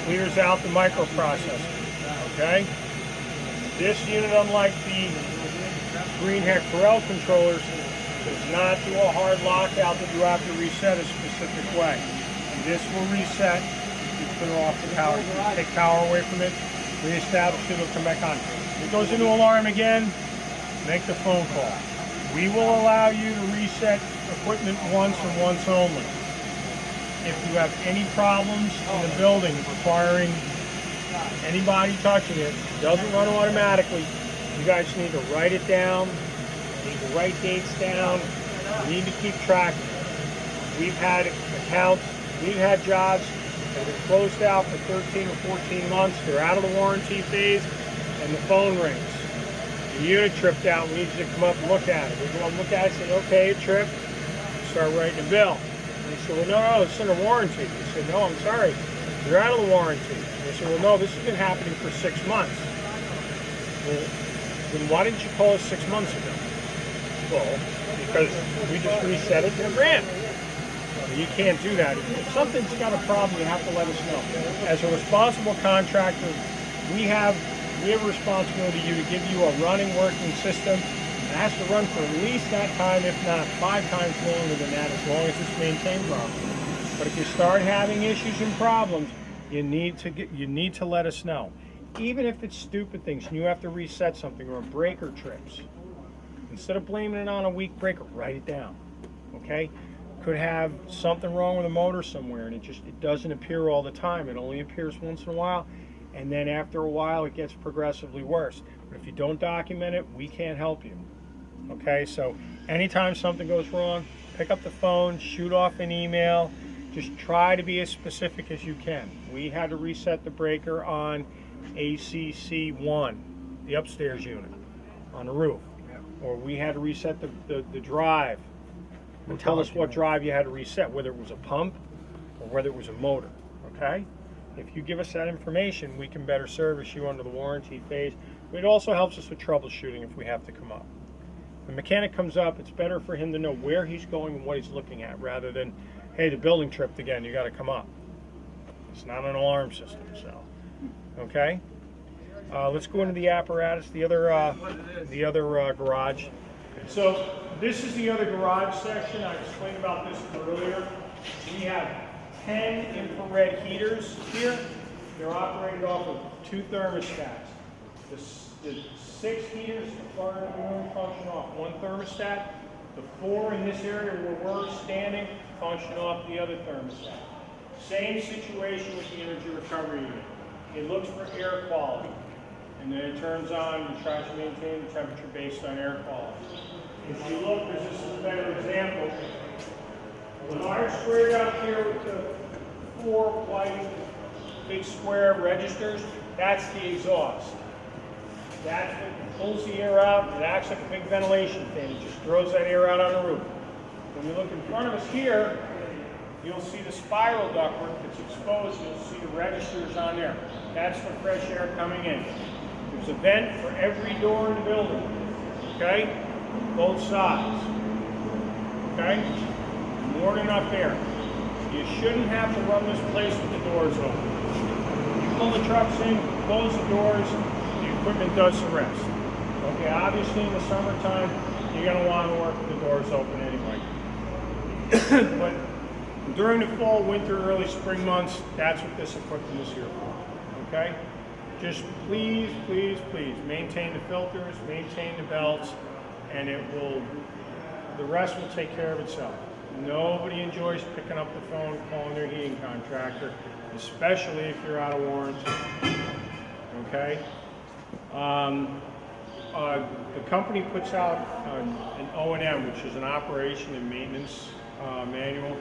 clears out the microprocessor. Okay? This unit, unlike the Green Heck Corel controllers, does not do a hard lockout that you have to reset a specific way. This will reset, you clear off the power. You take power away from it, reestablish it, it'll come back on. If it goes into alarm again, make the phone call. We will allow you to reset equipment once and once only. If you have any problems in the building requiring anybody touching it, it doesn't run automatically. You guys need to write it down. You need to write dates down. You need to keep track of it. We've had accounts, we've had jobs that have been closed out for 13 or 14 months. They're out of the warranty phase, and the phone rings. The unit tripped out. We need you to come up and look at it. We go up and look at it and say, okay, it tripped. Start writing a bill. And they said, well, no, it's under warranty. We said, no, I'm sorry. You're out of the warranty. And they said, well, no, this has been happening for 6 months. Well, then why didn't you call us 6 months ago? Well, because we just reset it and it ran. You can't do that. If something's got a problem, you have to let us know. As a responsible contractor, we have a responsibility to give you a running, working system. It has to run for at least that time, if not 5 times longer than that, as long as it's maintained properly. But if you start having issues and problems, you need to let us know. Even if it's stupid things and you have to reset something or a breaker trips, instead of blaming it on a weak breaker, write it down. Okay? Could have something wrong with a motor somewhere, and it doesn't appear all the time. It only appears once in a while, and then after a while it gets progressively worse. But if you don't document it, we can't help you. Okay, so anytime something goes wrong, pick up the phone, shoot off an email. Just try to be as specific as you can. We had to reset the breaker on ACC1, the upstairs unit, on the roof. Or we had to reset the drive. And tell us what drive you had to reset, whether it was a pump or whether it was a motor. Okay? If you give us that information, we can better service you under the warranty phase. But it also helps us with troubleshooting if we have to come up. When the mechanic comes up, it's better for him to know where he's going and what he's looking at, rather than, hey, the building tripped again, you got to come up. It's not an alarm system, so. Okay? Let's go into the apparatus, the other garage. So this is the other garage section. I explained about this earlier. We have 10 infrared heaters here. They're operated off of 2 thermostats. The 6 heaters are in the room function off 1 thermostat. The 4 in this area where we're standing function off the other thermostat. Same situation with the energy recovery unit. It looks for air quality, and then it turns on and tries to maintain the temperature based on air quality. If you look, this is a better example. The large square out here with the 4 white big square registers, that's the exhaust. That's what pulls the air out. It acts like a big ventilation fan. It just throws that air out on the roof. When you look in front of us here, you'll see the spiral ductwork that's exposed. You'll see the registers on there. That's for fresh air coming in. There's a vent for every door in the building. Okay? Both sides. Okay? More than enough air. You shouldn't have to run this place with the doors open. You pull the trucks in, close the doors, the equipment does the rest. Okay, obviously in the summertime, you're gonna wanna work with the doors open anyway. But during the fall, winter, early spring months, that's what this equipment is here for, okay? Just please, please, please, maintain the filters, maintain the belts, and the rest will take care of itself. Nobody enjoys picking up the phone, calling their heating contractor, especially if you're out of warranty, okay? The company puts out an O&M, which is an operation and maintenance manual.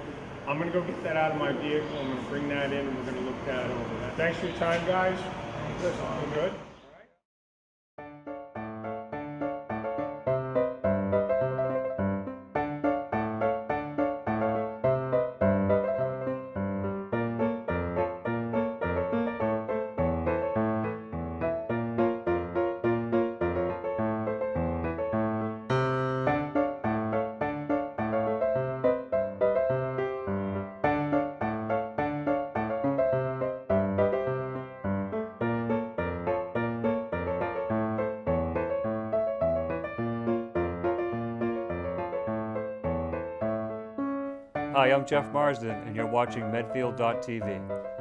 I'm going to go get that out of my vehicle. I'm going to bring that in, and we're going to look that over. Thanks for your time, guys. All good. Hi, I'm Jeff Marsden, and you're watching Medfield.tv.